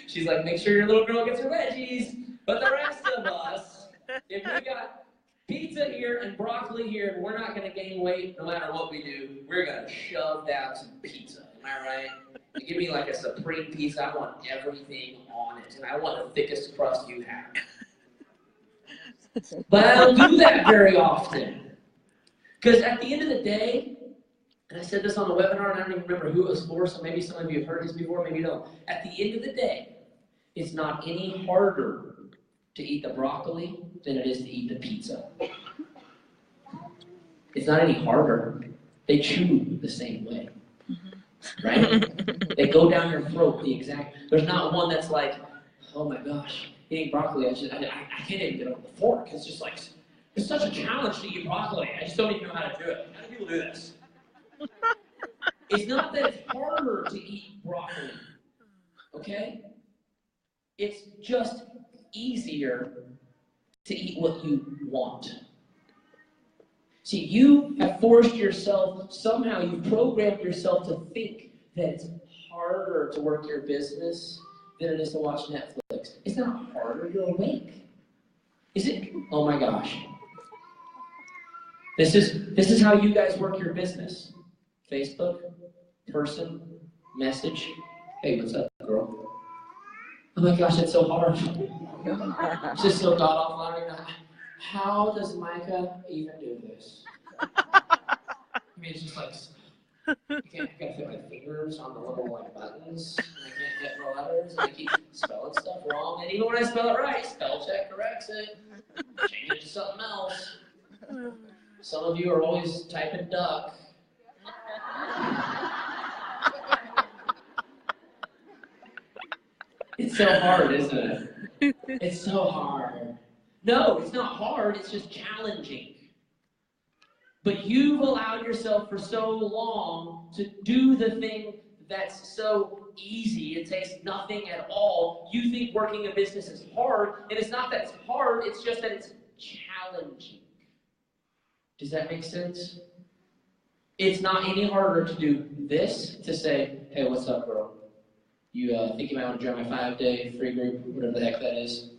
She's like, make sure your little girl gets her veggies. But the rest of us, if we got pizza here and broccoli here, and we're not going to gain weight no matter what we do, we're going to shove down some pizza. Am I right? You give me a supreme pizza, I want everything on it, and I want the thickest crust you have. But I don't do that very often. Because at the end of the day, and I said this on the webinar, and I don't even remember who it was for, so maybe some of you have heard this before, maybe you don't. At the end of the day, it's not any harder to eat the broccoli than it is to eat the pizza. It's not any harder. They chew the same way. Right? They go down your throat the exact. There's not one that's like, oh my gosh, eating broccoli, I can't even get it on the fork. It's just it's such a challenge to eat broccoli. I just don't even know how to do it. How do people do this? It's not that it's harder to eat broccoli, okay? It's just easier to eat what you want. See, you have forced yourself, somehow you've programmed yourself to think that it's harder to work your business than it is to watch Netflix. It's not harder, you're awake. Is it? Oh my gosh. This is how you guys work your business. Facebook, person, message. Hey, what's up, girl? Oh my gosh, it's so hard. It's just so god-awful. how does Micah even do this? I mean, it's just like, I gotta fit my fingers on the little like buttons, and I can't get the letters, and I keep spelling stuff wrong, and even when I spell it right, spell check corrects it, change it to something else. Some of you are always typing duck. It's so hard, isn't it? It's so hard. No, it's not hard, it's just challenging. But you've allowed yourself for so long to do the thing that's so easy. It takes nothing at all. You think working a business is hard, and it's not that it's hard, it's just that it's challenging. Does that make sense? It's not any harder to do this, to say, hey, what's up, girl? You think you might want to join my 5-day free group, whatever the heck that is?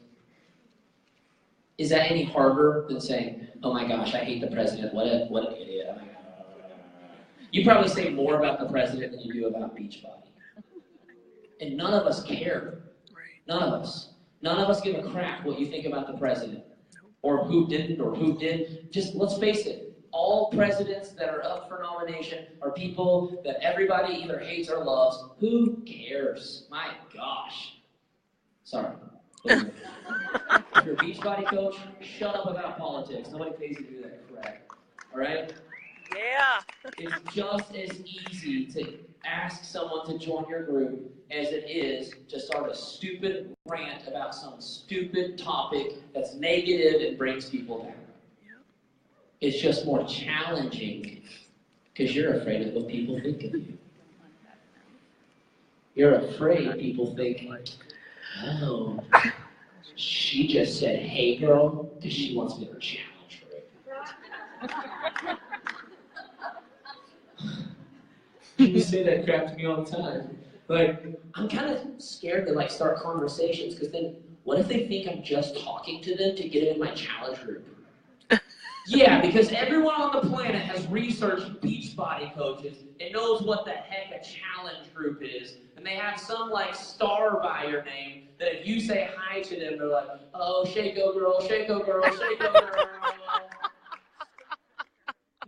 Is that any harder than saying, oh my gosh, I hate the president, what an idiot. Oh my God. You probably say more about the president than you do about Beachbody. And none of us care. None of us. None of us give a crap what you think about the president. Or who didn't, or who did. Just, let's face it, all presidents that are up for nomination are people that everybody either hates or loves. Who cares? My gosh. Sorry. If you're a Beachbody coach, shut up about politics. Nobody pays you to do that crap. All right? Yeah. It's just as easy to ask someone to join your group as it is to start a stupid rant about some stupid topic that's negative and brings people down. It's just more challenging because you're afraid of what people think of you. You're afraid people think, oh, she just said, hey girl, because she wants me to challenge her. You say that crap to me all the time. Like, I'm kind of scared to like start conversations because then what if they think I'm just talking to them to get them in my challenge group? Yeah, because everyone on the planet has researched Beachbody coaches and knows what the heck a challenge group is. And they have some like star by your name that if you say hi to them, they're like, oh, shake-o girl, shake-o girl, shake-o girl.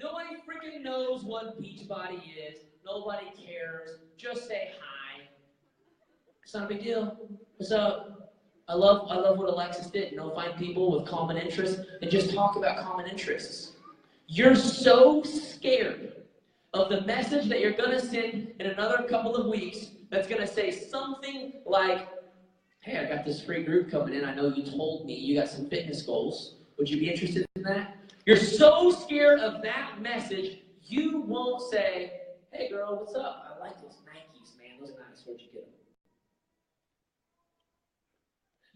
Nobody freaking knows what Beachbody is. Nobody cares. Just say hi. It's not a big deal. What's up? I love what Alexis did. Find people with common interests and just talk about common interests. You're so scared of the message that you're going to send in another couple of weeks that's going to say something like, hey, I got this free group coming in. I know you told me you got some fitness goals. Would you be interested in that? You're so scared of that message, you won't say, hey, girl, what's up? I like those Nikes, man. Those are nice. Where'd you get them?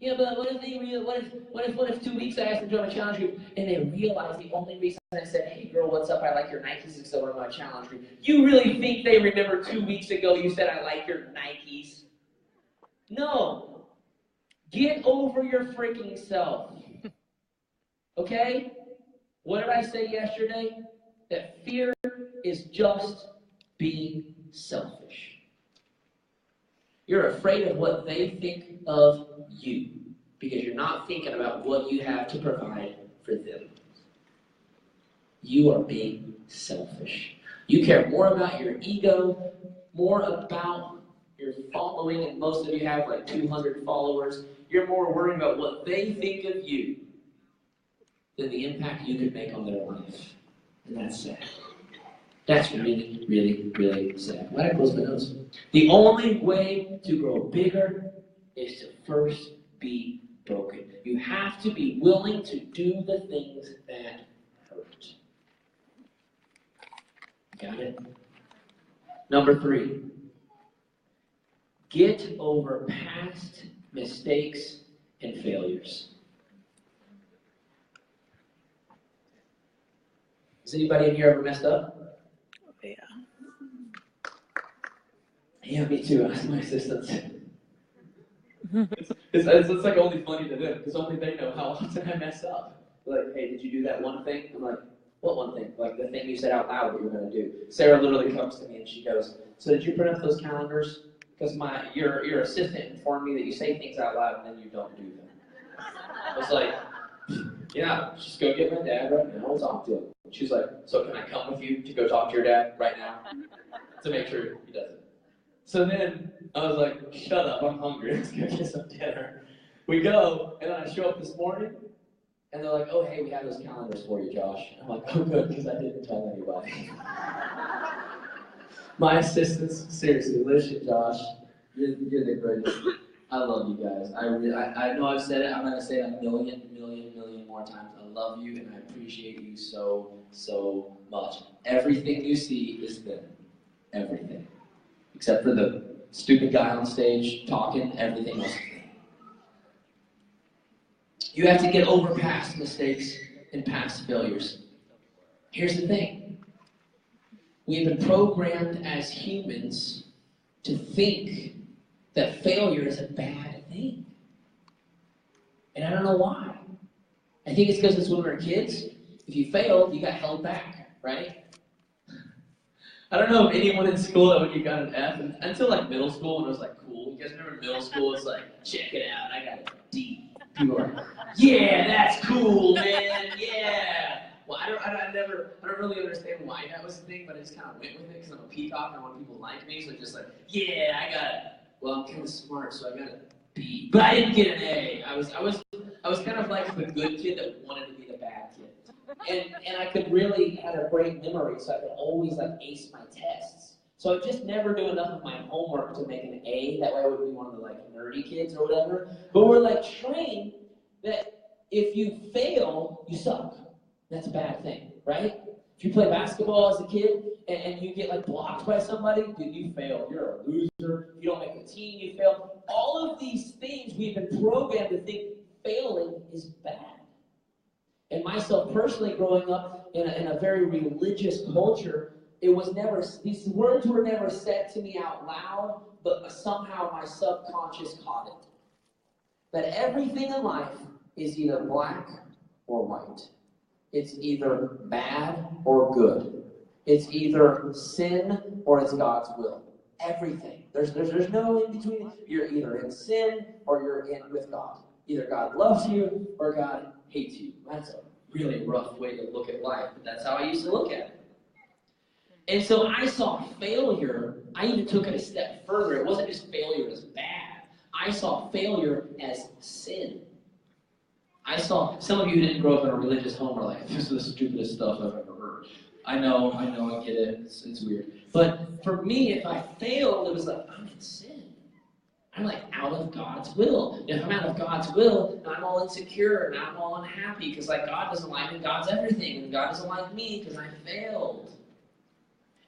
Yeah, but what if 2 weeks I asked them to join my challenge group and they realized the only reason I said, hey girl, what's up? I like your Nikes is because we're my challenge group. You really think they remember 2 weeks ago you said I like your Nikes? No. Get over your freaking self. Okay? What did I say yesterday? That fear is just being selfish. You're afraid of what they think of you because you're not thinking about what you have to provide for them. You are being selfish. You care more about your ego, more about your following, and most of you have like 200 followers. You're more worried about what they think of you than the impact you could make on their life. And that's sad. That's really, really, really sad. Why did I close my nose? The only way to grow bigger is to first be broken. You have to be willing to do the things that hurt. Got it? Number 3. Get over past mistakes and failures. Has anybody in here ever messed up? Yeah. Yeah, me too. Ask my assistants. It's like only funny to them because only they know how often I mess up. Like, hey, did you do that one thing? I'm like, what one thing? Like the thing you said out loud that you were going to do. Sarah literally comes to me and she goes, so did you print up those calendars? Because your assistant informed me that you say things out loud and then you don't do them. I was like, yeah, just go get my dad right now and talk to him. She's like, so can I come with you to go talk to your dad right now? To make sure he does it. So then I was like, shut up, I'm hungry, let's go get some dinner. We go, and then I show up this morning, and they're like, oh, hey, we have those calendars for you, Josh. I'm like, oh, good, because I didn't tell anybody. My assistants, seriously, listen, Josh, you're the greatest. I love you guys. I know I've said it. I'm going to say it a million more times. I love you, and I appreciate you so, so much. Everything you see is them. Everything. Except for the stupid guy on stage talking, everything else is them. You have to get over past mistakes and past failures. Here's the thing. We've been programmed as humans to think that failure is a bad thing. And I don't know why. I think it's because it's when we were kids. If you failed, you got held back, right? I don't know if anyone in school that when you got an F, until like middle school when it was like cool. You guys remember middle school? It's like, check it out, I got a D. People are like, yeah, that's cool, man, yeah. Well, I don't really understand why that was the thing, but I just kind of went with it because I'm a peacock and I want people to like me. So just like, yeah, I got it. Well, I'm kind of smart, so I got a B. But I didn't get an A. I was kind of like the good kid that wanted to be the bad kid. And I could really had a great memory, so I could always like ace my tests. So I just never do enough of my homework to make an A. That way I would be one of the like nerdy kids or whatever. But we're like trained that if you fail, you suck. That's a bad thing, right? If you play basketball as a kid and you get like blocked by somebody, dude, you failed. You're a loser. If you don't make the team, you fail. All of these things we've been programmed to think failing is bad. And myself personally, growing up in a very religious culture, it was never, these words were never said to me out loud, but somehow my subconscious caught it. That everything in life is either black or white. It's either bad or good. It's either sin or it's God's will. Everything. There's no in between. You're either in sin or you're in with God. Either God loves you or God hates you. That's a really rough way to look at life, but that's how I used to look at it. And so I saw failure, I even took it a step further. It wasn't just failure as bad. I saw failure as sin. I saw, some of you who didn't grow up in a religious home are like, this is the stupidest stuff I've ever heard. I know, I get it, it's weird. But for me, if I failed, it was like, I'm in sin. I'm like out of God's will. If I'm out of God's will, I'm all insecure and I'm all unhappy because like God doesn't like me, God's everything, and God doesn't like me because I failed.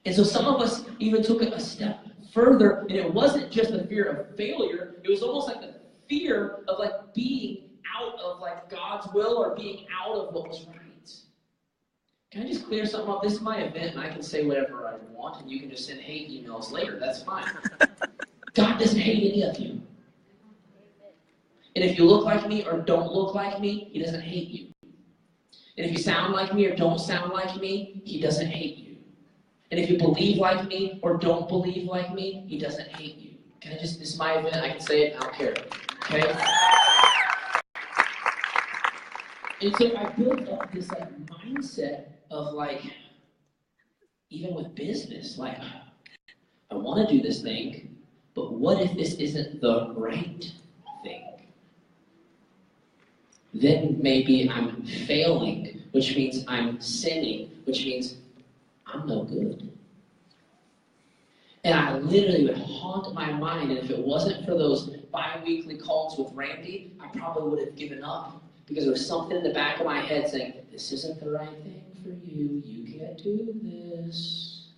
And so some of us even took it a step further, and it wasn't just the fear of failure, it was almost like the fear of like being out of like God's will or being out of what was right. Can I just clear something up? This is my event and I can say whatever I want and you can just send hate emails later. That's fine. God doesn't hate any of you. And if you look like me or don't look like me, he doesn't hate you. And if you sound like me or don't sound like me, he doesn't hate you. And if you believe like me or don't believe like me, he doesn't hate you. Can I just, this is my event, I can say it, I don't care. Okay? And so I built up this like mindset of like, even with business, like, I want to do this thing, but what if this isn't the right thing? Then maybe I'm failing, which means I'm sinning, which means I'm no good. And I literally would haunt my mind, and if it wasn't for those bi-weekly calls with Randy, I probably would have given up. Because there was something in the back of my head saying, this isn't the right thing for you, you can't do this.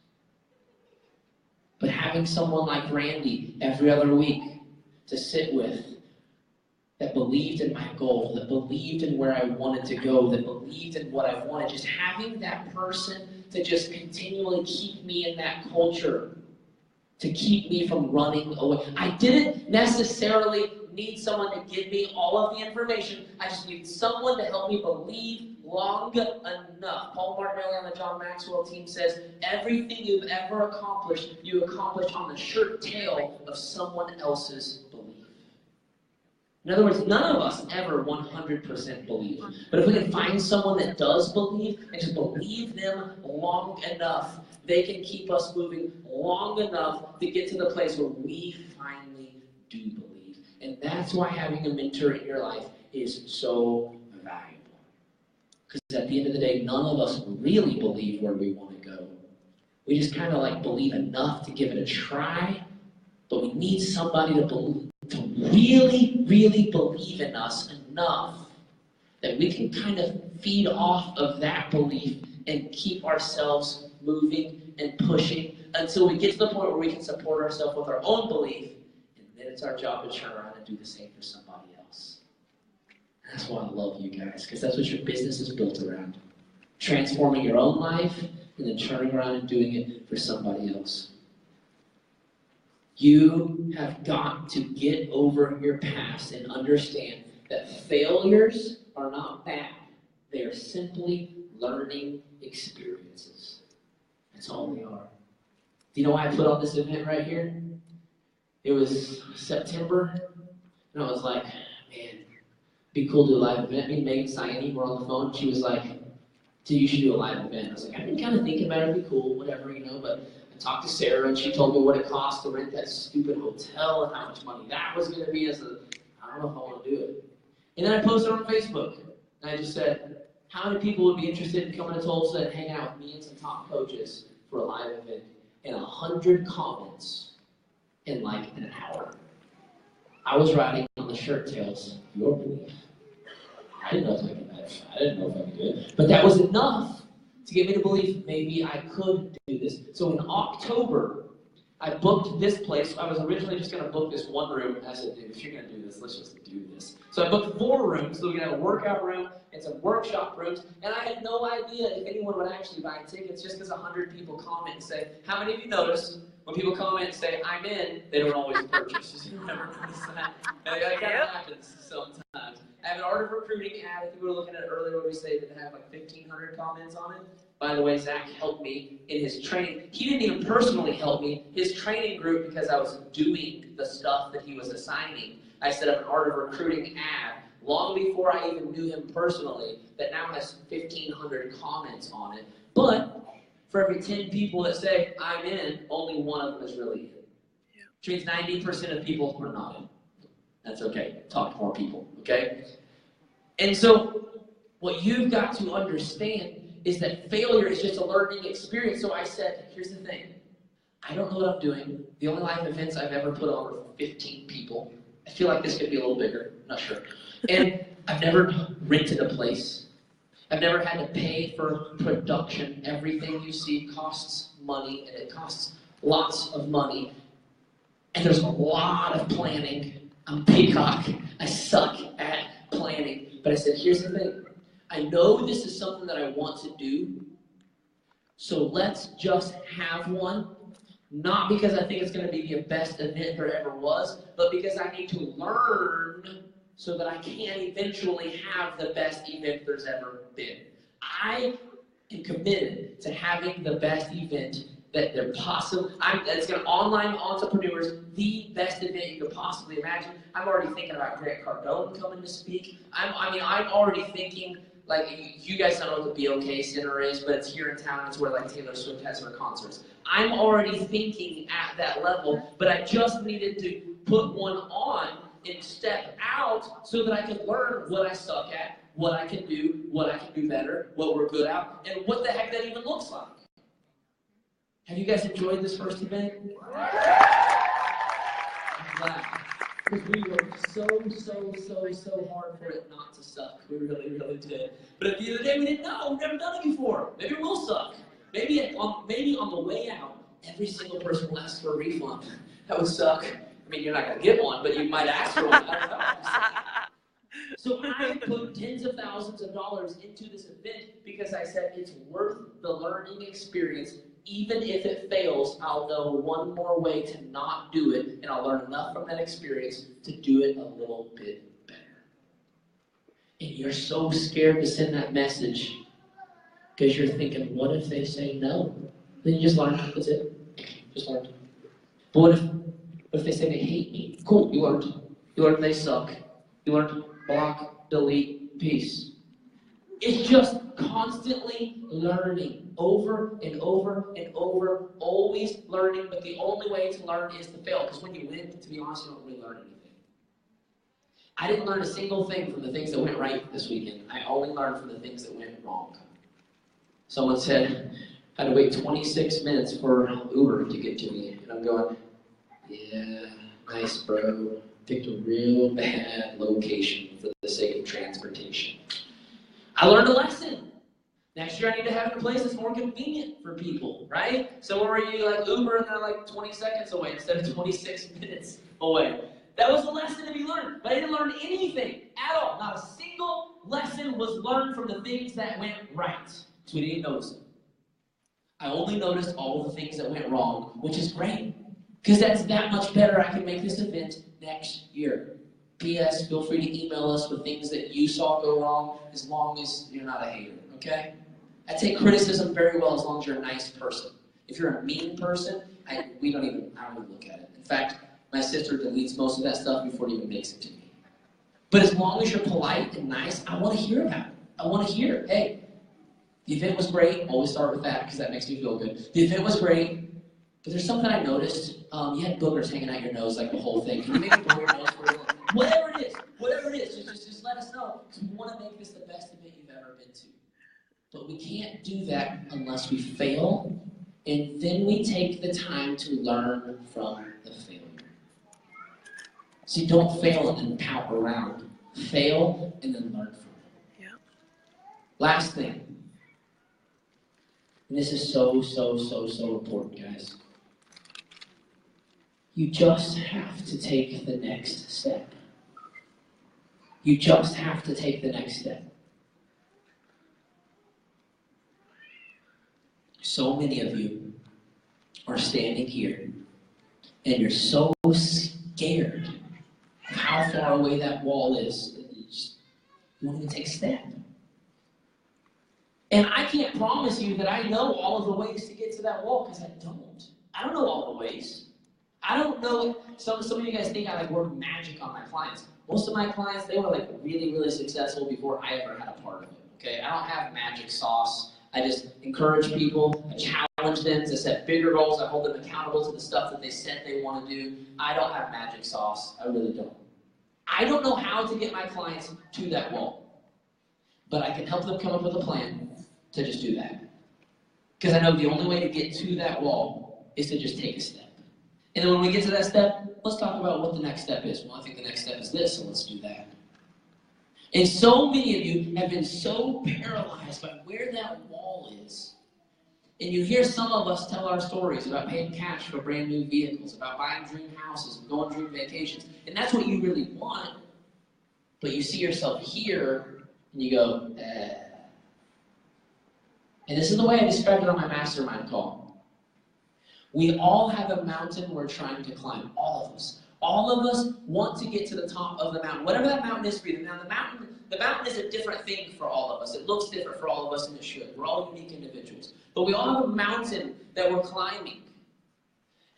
But having someone like Randy every other week to sit with, that believed in my goal, that believed in where I wanted to go, that believed in what I wanted, just having that person to just continually keep me in that culture, to keep me from running away. I didn't necessarily need someone to give me all of the information. I just needed someone to help me believe long enough. Paul Martinelli on the John Maxwell team says, everything you've ever accomplished, you accomplished on the shirt tail of someone else's belief. In other words, none of us ever 100% believe. But if we can find someone that does believe, and just believe them long enough, they can keep us moving long enough to get to the place where we finally do believe. And that's why having a mentor in your life is so valuable. Because at the end of the day, none of us really believe where we want to go. We just kind of like believe enough to give it a try, but we need somebody to believe, to really, really believe in us enough that we can kind of feed off of that belief and keep ourselves moving and pushing until we get to the point where we can support ourselves with our own belief, and then it's our job to turn around and do the same for somebody else. And that's why I love you guys, because that's what your business is built around. Transforming your own life and then turning around and doing it for somebody else. You have got to get over your past and understand that failures are not bad. They are simply learning experiences. That's all they are. Do you know why I put on this event right here? It was September, and I was like, man, it'd be cool to do a live event. Me and Megan Sayani were on the phone. She was like, dude, you should do a live event. I was like, I've been kind of thinking about it. It'd be cool, whatever, but I talked to Sarah, and she told me what it cost to rent that stupid hotel and how much money that was going to be. I said, I don't know if I want to do it. And then I posted on Facebook, and I just said, how many people would be interested in coming to Tulsa and hanging out with me and some top coaches for a live event? And 100 comments in like an hour. I was writing on the shirt tails, your belief. I didn't know if I could do it. I didn't know if I could do it. But that was enough to get me to believe maybe I could do this. So in October, I booked this place. I was originally just going to book this one room. I said, dude, if you're going to do this, let's just do this. So I booked 4 rooms, so we could have a workout room and some workshop rooms. And I had no idea if anyone would actually buy tickets just because 100 people comment and say, how many of you notice when people comment and say, I'm in, they don't always purchase? You never notice that? And that kind of happens sometimes. I have an art of recruiting ad. I think we were looking at it earlier where we say that it had like 1,500 comments on it. By the way, Zach helped me in his training. He didn't even personally help me. His training group, because I was doing the stuff that he was assigning, I set up an art of recruiting ad long before I even knew him personally that now has 1,500 comments on it. But for every 10 people that say, I'm in, only one of them is really in. Which means 90% of people are not in. That's okay. Talk to more people, okay? And so what you've got to understand is that failure is just a learning experience. So I said, here's the thing. I don't know what I'm doing. The only live events I've ever put on were 15 people. I feel like this could be a little bigger. I'm not sure. And I've never rented a place. I've never had to pay for production. Everything you see costs money, and it costs lots of money. And there's a lot of planning. I'm a peacock. I suck at planning. But I said, here's the thing. I know this is something that I want to do, so let's just have one. Not because I think it's going to be the best event there ever was, but because I need to learn so that I can eventually have the best event there's ever been. I am committed to having the best event that there possibly. It's going to online entrepreneurs, the best event you could possibly imagine. I'm already thinking about Grant Cardone coming to speak. I'm already thinking. Like, you guys don't know what the BOK Center is, but it's here in town. It's where, like, Taylor Swift has her concerts. I'm already thinking at that level, but I just needed to put one on and step out so that I could learn what I suck at, what I can do, what I can do better, what we're good at, and what the heck that even looks like. Have you guys enjoyed this first event? I'm glad. Because we worked so hard for it not to suck. We really did. But at the end of the day, we didn't know. We've never done it before. Maybe it will suck. Maybe on the way out, every single person will ask for a refund. That would suck. I mean, you're not going to get one, but you might ask for one. I don't know. So I put tens of thousands of dollars into this event because I said it's worth the learning experience. Even if it fails, I'll know one more way to not do it, and I'll learn enough from that experience to do it a little bit better. And you're so scared to send that message because you're thinking, what if they say no? Then you just learn. That's it. Just learned. But what if they say they hate me? Cool, you learned. You learned they suck. You You learned block, delete, peace. It's just constantly learning, over and over and over, always learning, but the only way to learn is to fail, because when you win, to be honest, you don't really learn anything. I didn't learn a single thing from the things that went right this weekend. I only learned from the things that went wrong. Someone said, I had to wait 26 minutes for Uber to get to me, and I'm going, yeah, nice bro, picked a real bad location for the sake of transportation. I learned a lesson. Next year I need to have it in a place that's more convenient for people, right? So where you like Uber and they're like 20 seconds away instead of 26 minutes away. That was a lesson to be learned, but I didn't learn anything at all. Not a single lesson was learned from the things that went right. So we didn't notice them. I only noticed all the things that went wrong, which is great, because that's that much better. I can make this event next year. P.S. Feel free to email us with things that you saw go wrong, as long as you're not a hater, okay? I take criticism very well as long as you're a nice person. If you're a mean person, I don't even look at it. In fact, my sister deletes most of that stuff before it even makes it to me. But as long as you're polite and nice, I want to hear about it. I want to hear, hey, the event was great. Always start with that because that makes me feel good. The event was great, but there's something I noticed. You had boogers hanging out your nose like the whole thing. Can you maybe blow your nose for a little? Whatever it is, just let us know. Because we want to make this the best event you've ever been to. But we can't do that unless we fail, and then we take the time to learn from the failure. See, don't fail and then pout around. Fail and then learn from it. Yeah. Last thing. And this is so important, guys. You just have to take the next step. You just have to take the next step. So many of you are standing here and you're so scared of how far away that wall is that you won't even take a step. And I can't promise you that I know all of the ways to get to that wall, because I don't. I don't know all the ways. I don't know. Some of you guys think I work magic on my clients. Most of my clients, they were really successful before I ever had a part of it. Okay, I don't have magic sauce. I just encourage people. I challenge them to set bigger goals. I hold them accountable to the stuff that they said they want to do. I don't have magic sauce. I really don't. I don't know how to get my clients to that wall, but I can help them come up with a plan to just do that. Because I know the only way to get to that wall is to just take a step. And then when we get to that step, let's talk about what the next step is. Well, I think the next step is this, so let's do that. And so many of you have been so paralyzed by where that wall is. And you hear some of us tell our stories about paying cash for brand new vehicles, about buying dream houses and going dream vacations. And that's what you really want. But you see yourself here, and you go, eh. And this is the way I described it on my mastermind call. We all have a mountain we're trying to climb, all of us. All of us want to get to the top of the mountain, whatever that mountain is for you. Now, the mountain is a different thing for all of us. It looks different for all of us, and it should. We're all unique individuals. But we all have a mountain that we're climbing.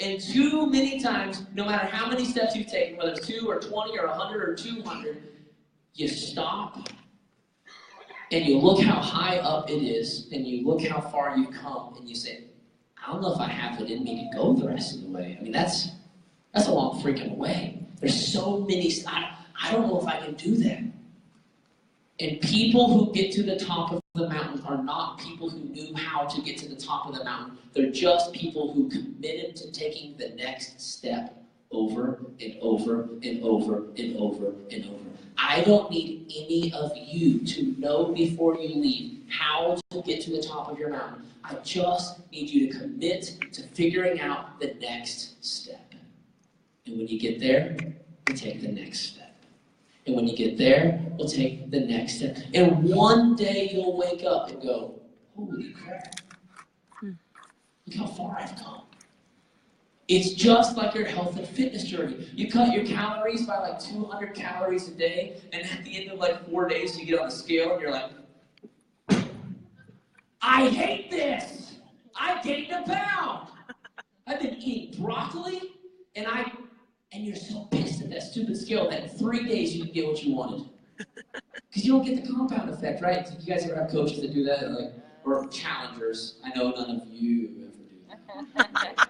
And too many times, no matter how many steps you've taken, whether it's 2 or 20 or 100 or 200, you stop and you look how high up it is, and you look how far you've come, and you say, I don't know if I have it in me to go the rest of the way. I mean, that's a long freaking way. There's so many, I don't know if I can do that. And people who get to the top of the mountain are not people who knew how to get to the top of the mountain. They're just people who committed to taking the next step over and over and over and over and over. I don't need any of you to know before you leave how to get to the top of your mountain. I just need you to commit to figuring out the next step. And when you get there, you take the next step. And when you get there, we'll take the next step. And one day you'll wake up and go, holy crap, look how far I've come. It's just like your health and fitness journey. You cut your calories by 200 calories a day, and at the end of 4 days, you get on the scale and you're like, I hate this. I gained a pound. I've been eating broccoli, and And you're so pissed at that stupid scale that in 3 days you can get what you wanted. Because you don't get the compound effect, right? You guys ever have coaches that do that? Like, or challengers? I know none of you ever do that.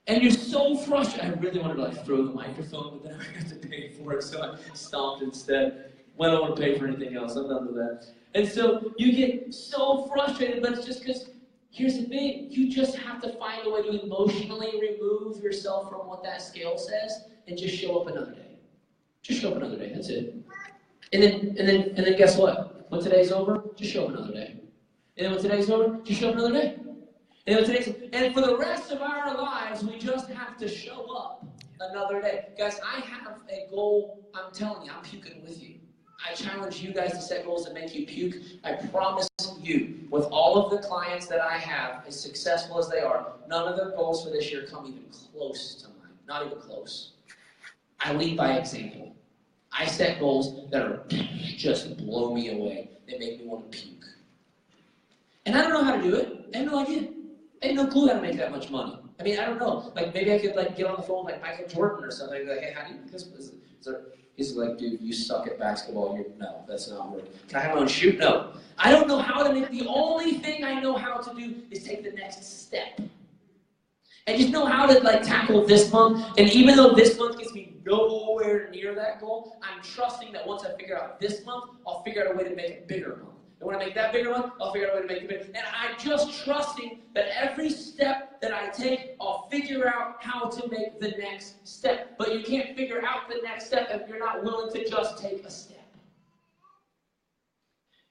And you're so frustrated. I really wanted to like throw the microphone, but then I have to pay for it, so I stomped instead. When I don't want to pay for anything else, I'm done with that. And so you get so frustrated, but it's just because, here's the thing, you just have to find a way to emotionally remove yourself from what that scale says and just show up another day. Just show up another day, that's it. And then guess what? When today's over, just show up another day. And then when today's over, just show up another day. And for the rest of our lives, we just have to show up another day. Guys, I have a goal. I'm telling you, I'm puking with you. I challenge you guys to set goals that make you puke. I promise you, with all of the clients that I have, as successful as they are, none of their goals for this year come even close to mine. Not even close. I lead by example. I set goals that are just blow me away. They make me want to puke. And I don't know how to do it. I have no idea. I have no clue how to make that much money. I mean, I don't know. Like, maybe I could, like, get on the phone with, like, Michael Jordan or something. Like, hey, how do you do this? He's like, dude, you suck at basketball. No, that's not working. Can I have my own shoot? No. I don't know how to make, the only thing I know how to do is take the next step. I just know how to, like, tackle this month. And even though this month gets me nowhere near that goal, I'm trusting that once I figure out this month, I'll figure out a way to make it bigger month. And when I make that bigger one, I'll figure out a way to make it bigger. And I'm just trusting that every step that I take, I'll figure out how to make the next step. But you can't figure out the next step if you're not willing to just take a step.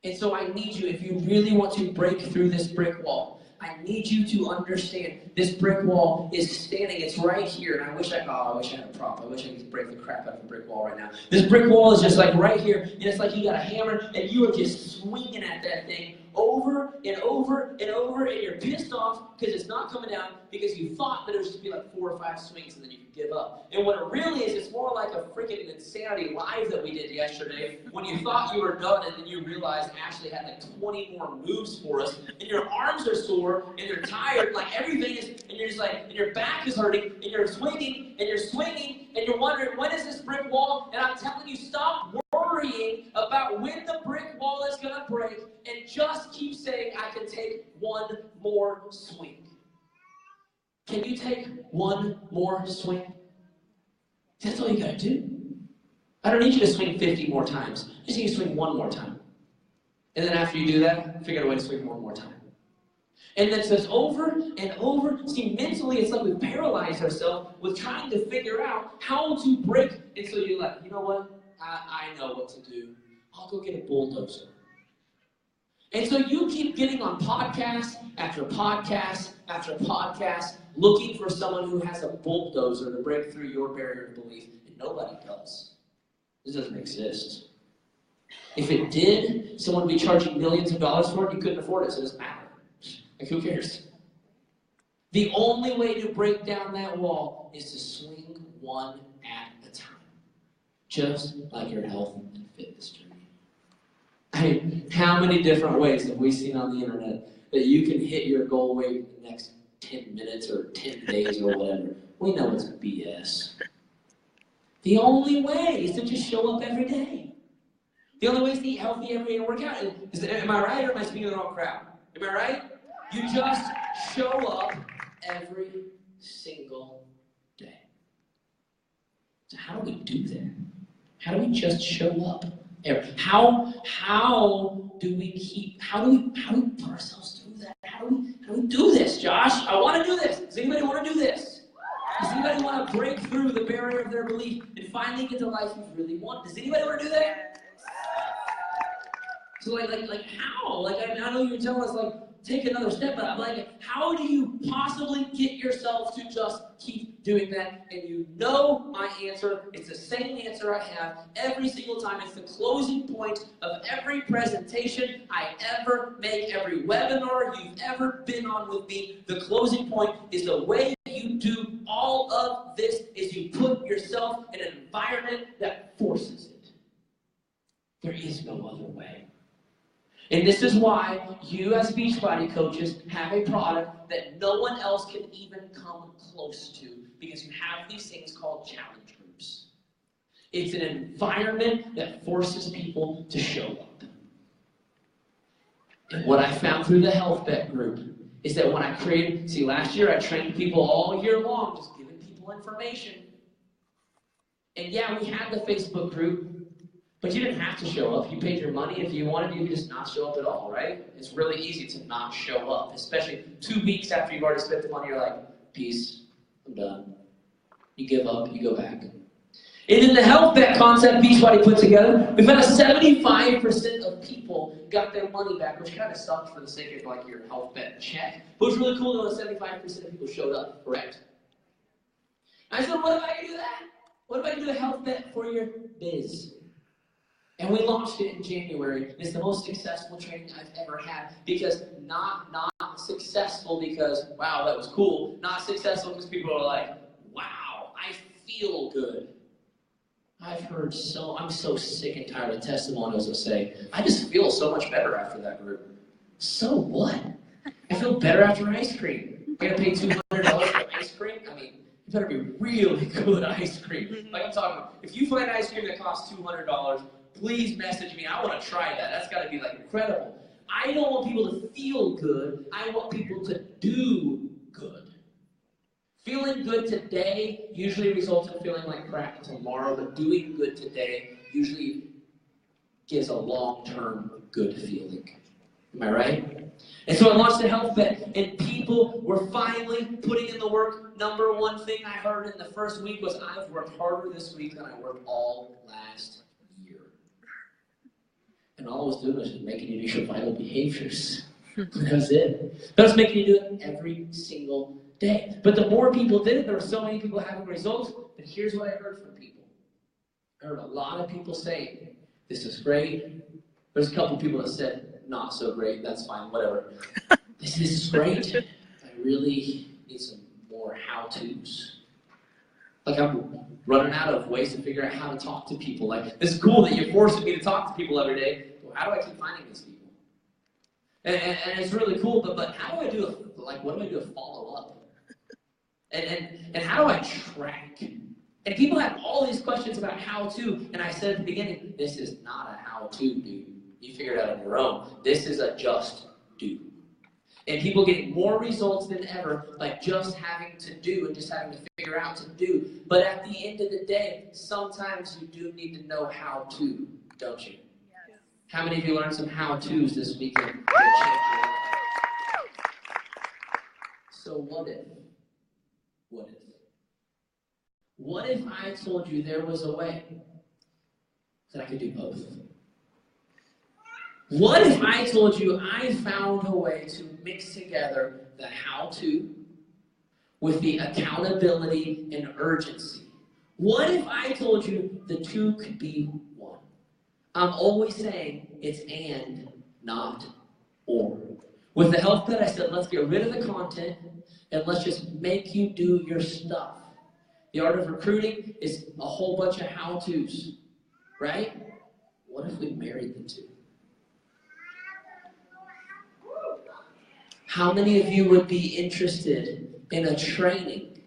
And so I need you, if you really want to break through this brick wall, I need you to understand this brick wall is standing. It's right here. And I wish I had a prop. I wish I could break the crap out of a brick wall right now. This brick wall is just like right here. And it's like you got a hammer and you are just swinging at that thing over and over and over. And you're pissed off because it's not coming down because you thought that it was just be like 4 or 5 swings and then you could give up. And what it really is, it's more like a freaking insanity live that we did yesterday when you thought you were done and then you realized Ashley had like 20 more moves for us and your arms are sore and you're tired, like everything is, and you're just like, and your back is hurting and you're swinging and you're wondering, when is this brick wall? And I'm telling you, stop worrying about when the brick wall is going to break and just keep saying, I can take one more swing. Can you take one more swing? That's all you got to do. I don't need you to swing 50 more times. I just need you to swing one more time. And then after you do that, figure out a way to swing one more time. And then so it's over and over. See, mentally, it's like we've paralyzed ourselves with trying to figure out how to break. And so you're like, you know what? I know what to do. I'll go get a bulldozer. And so you keep getting on podcast after podcast after podcast, looking for someone who has a bulldozer to break through your barrier of belief. And nobody does. This doesn't exist. If it did, someone would be charging millions of dollars for it. You couldn't afford it, so it doesn't matter. Like, who cares? The only way to break down that wall is to swing one at a time. Just like your health and fitness journey. I mean, how many different ways have we seen on the internet that you can hit your goal weight in the next 10 minutes or 10 days or whatever? We know it's BS. The only way is to just show up every day. The only way is to eat healthy every day and work out. Am I right or am I speaking to the wrong crowd? Am I right? You just show up every single day. So how do we do that? How do we just show up? How do we put ourselves through that? How do we do this, Josh? I want to do this. Does anybody want to do this? Does anybody want to break through the barrier of their belief and finally get the life you really want? Does anybody want to do that? So like how? Like I know you're telling us like take another step, but I'm like, how do you possibly get yourself to just keep doing that? And you know my answer. It's the same answer I have every single time. It's the closing point of every presentation I ever make, every webinar you've ever been on with me. The closing point is the way you do all of this is you put yourself in an environment that forces it. There is no other way. And this is why you as Beachbody coaches have a product that no one else can even come close to, because you have these things called challenge groups. It's an environment that forces people to show up. And what I found through the Health Bet group is that when I created, see, last year I trained people all year long, just giving people information. And yeah, we had the Facebook group, but you didn't have to show up. You paid your money. If you wanted, you could just not show up at all, right? It's really easy to not show up, especially 2 weeks after you've already spent the money. You're like, peace, I'm done. You give up, you go back. And in the Health Bet concept Beachbody put together, we found 75% of people got their money back, which kind of sucked for the sake of like your Health Bet check. But it was really cool to know that 75% of people showed up, correct? I said, what if I can do that? What if I can do a Health Bet for your biz? And we launched it in January. It's the most successful training I've ever had, because not successful because, wow, that was cool. Not successful because people are like, wow, I feel good. I'm so sick and tired of testimonials that say, I just feel so much better after that group. So what? I feel better after ice cream. I gotta pay $200 for ice cream? I mean, it better be really good ice cream. Like I'm talking about, if you find ice cream that costs $200, please message me. I want to try that. That's got to be like incredible. I don't want people to feel good. I want people to do good. Feeling good today usually results in feeling like crap tomorrow, but doing good today usually gives a long-term good feeling. Am I right? And so I launched the Health Bet, and people were finally putting in the work. Number one thing I heard in the first week was, I've worked harder this week than I worked all last year. And all I was doing was just making you do your vital behaviors. That was it. But I was making you do it every single day. But the more people did it, there were so many people having results. But here's what I heard from people. I heard a lot of people say, this is great. There's a couple people that said, not so great, that's fine, whatever. This is great. I really need some more how-tos. Like, I'm running out of ways to figure out how to talk to people. Like, it's cool that you're forcing me to talk to people every day. Well, how do I keep finding these people? And it's really cool, but how do I do what do I do to follow up? And how do I track? And people have all these questions about how to, and I said at the beginning, this is not a how to, dude. You figure it out on your own. This is a just do. And people getting more results than ever by just having to do and just having to figure out to do. But at the end of the day, sometimes you do need to know how to, don't you? Yes. How many of you learned some how-tos this weekend to change your life? So what if? What if I told you there was a way that I could do both? What if I told you I found a way to mix together the how-to with the accountability and urgency? What if I told you the two could be one? I'm always saying it's and, not or. With the Health Bet, I said, let's get rid of the content and let's just make you do your stuff. The art of recruiting is a whole bunch of how-tos, right? What if we married the two? How many of you would be interested in a training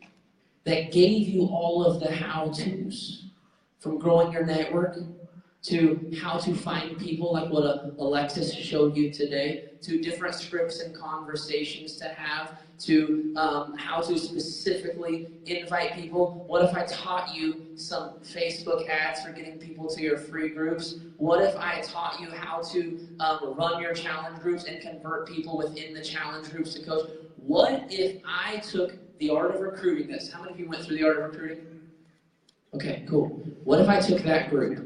that gave you all of the how-tos, from growing your network to how to find people like what Alexis showed you today, to different scripts and conversations to have, to how to specifically invite people? What if I taught you some Facebook ads for getting people to your free groups? What if I taught you how to run your challenge groups and convert people within the challenge groups to coach? What if I took the art of recruiting this? How many of you went through the art of recruiting? Okay, cool. What if I took that group?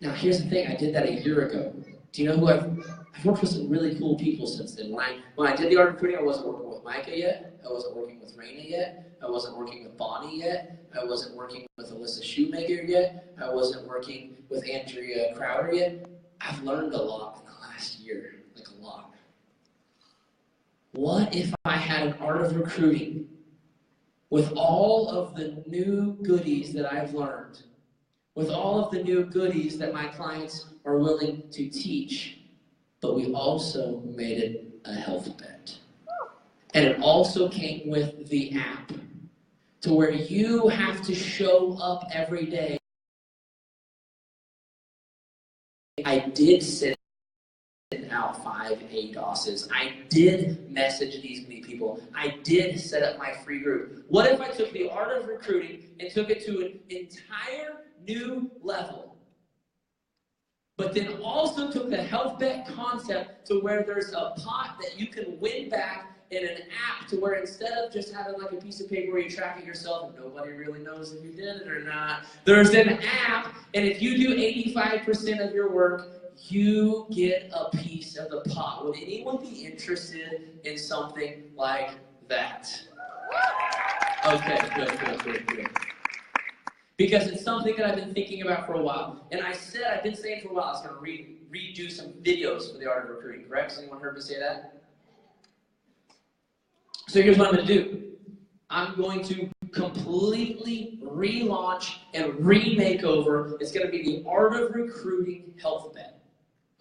Now, here's the thing. I did that a year ago. Do you know who I've worked with some really cool people since then. When I did the art of recruiting, I wasn't working with Micah yet. I wasn't working with Raina yet. I wasn't working with Bonnie yet. I wasn't working with Alyssa Shoemaker yet. I wasn't working with Andrea Crowder yet. I've learned a lot in the last year, like a lot. What if I had an art of recruiting with all of the new goodies that I've learned, with all of the new goodies that my clients are willing to teach, but we also made it a Health Bet. And it also came with the app. to where you have to show up every day. I did send out 5 ADOSs. I did message these many people. I did set up my free group. What if I took the art of recruiting and took it to an entire new level? But then also took the health bet concept to where there's a pot that you can win back in an app, to where instead of just having like a piece of paper where you track it yourself and nobody really knows if you did it or not, there's an app, and if you do 85% of your work, you get a piece of the pot. Would anyone be interested in something like that? Okay, good. Because it's something that I've been thinking about for a while. And I've been saying for a while, I was going to redo some videos for the art of recruiting, correct? Has anyone heard me say that? So here's what I'm going to do. I'm going to completely relaunch and remake over. It's going to be the art of recruiting health bet.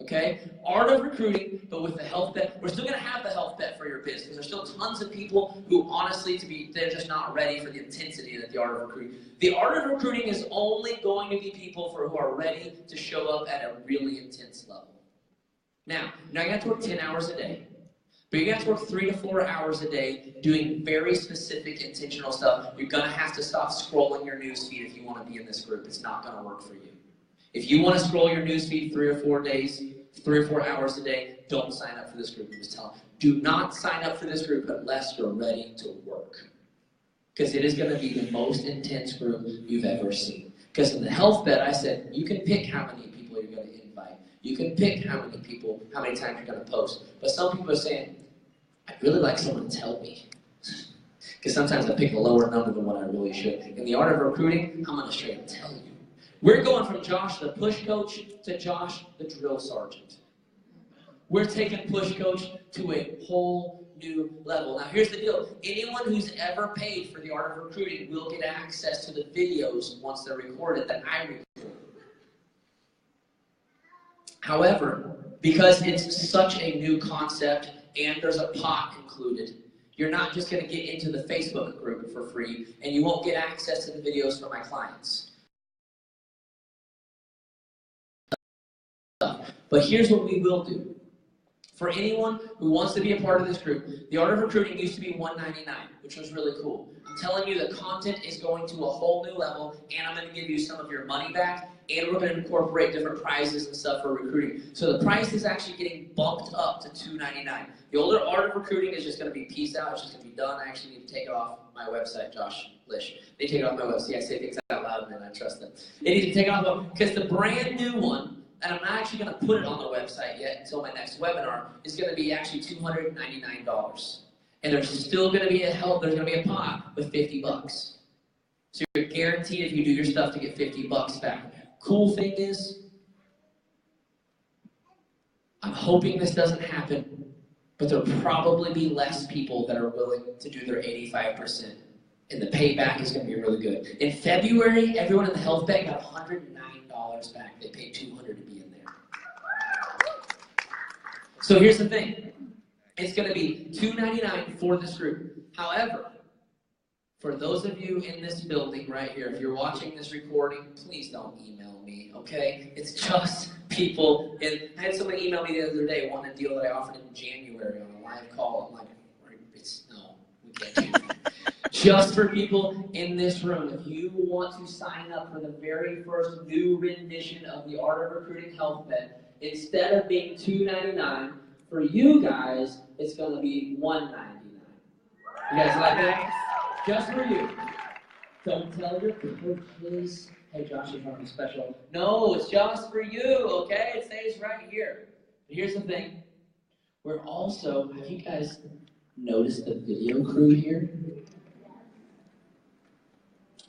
Okay? Art of recruiting, but with the health bet. We're still going to have the health bet for your business, because there's still tons of people who honestly, they're just not ready for the intensity that the art of recruiting. The art of recruiting is only going to be people who are ready to show up at a really intense level. Now you have to work 10 hours a day. But you're going to have to work 3 to 4 hours a day doing very specific, intentional stuff. You're going to have to stop scrolling your newsfeed if you want to be in this group. It's not going to work for you. If you want to scroll your newsfeed 3 or 4 days, 3 or 4 hours a day, don't sign up for this group. I'm just telling you. Do not sign up for this group unless you're ready to work. Because it is going to be the most intense group you've ever seen. Because in the health bet, I said, you can pick how many people you're going to invite. You can pick how many times you're going to post. But some people are saying, I'd really like someone to tell me. Because sometimes I pick a lower number than what I really should. In the art of recruiting, I'm going to straight up tell you. We're going from Josh the push coach to Josh the drill sergeant. We're taking push coach to a whole new level. Now here's the deal. Anyone who's ever paid for the art of recruiting will get access to the videos once they're recorded that I record. However, because it's such a new concept and there's a pot included, you're not just going to get into the Facebook group for free, and you won't get access to the videos for my clients. But here's what we will do. For anyone who wants to be a part of this group, the art of recruiting used to be $199, which was really cool. I'm telling you, the content is going to a whole new level, and I'm going to give you some of your money back, and we're going to incorporate different prizes and stuff for recruiting. So the price is actually getting bumped up to $299. The older art of recruiting is just going to be peace out. It's just going to be done. I actually need to take it off my website, Josh Lish. They take it off my website. Yeah, I say things out loud, and then I trust them. They need to take it off because the brand new one, and I'm not actually going to put it on the website yet until my next webinar, is going to be actually $299. And there's still going to be there's going to be a pot with $50. So you're guaranteed if you do your stuff to get $50 back. Cool thing is, I'm hoping this doesn't happen, but there'll probably be less people that are willing to do their 85%. And the payback is going to be really good. In February, everyone in the health bank got $109 back. They paid $200 to be in there. So here's the thing. It's going to be $299 for this group. However, for those of you in this building right here, if you're watching this recording, please don't email me, okay? It's just people. And I had somebody email me the other day, wanting a deal that I offered in January on a live call. I'm like, no, we can't do that. Just for people in this room, if you want to sign up for the very first new rendition of the Art of Recruiting Health Bet, instead of being $299, for you guys, it's going to be $199. You guys like that? Just for you. Don't tell your coaches, hey, Josh is running a special. No, it's just for you, okay? It stays right here. But here's the thing. We're also, have you guys noticed the video crew here?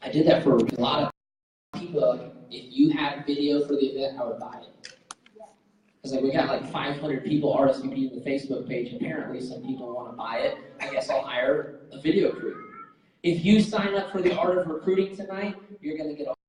I did that for a lot of people. Like, if you had video for the event, I would buy it. Because like we got like 500 people RSVP in the Facebook page. Apparently, some people want to buy it. I guess I'll hire a video crew. If you sign up for the Art of Recruiting tonight, you're going to get a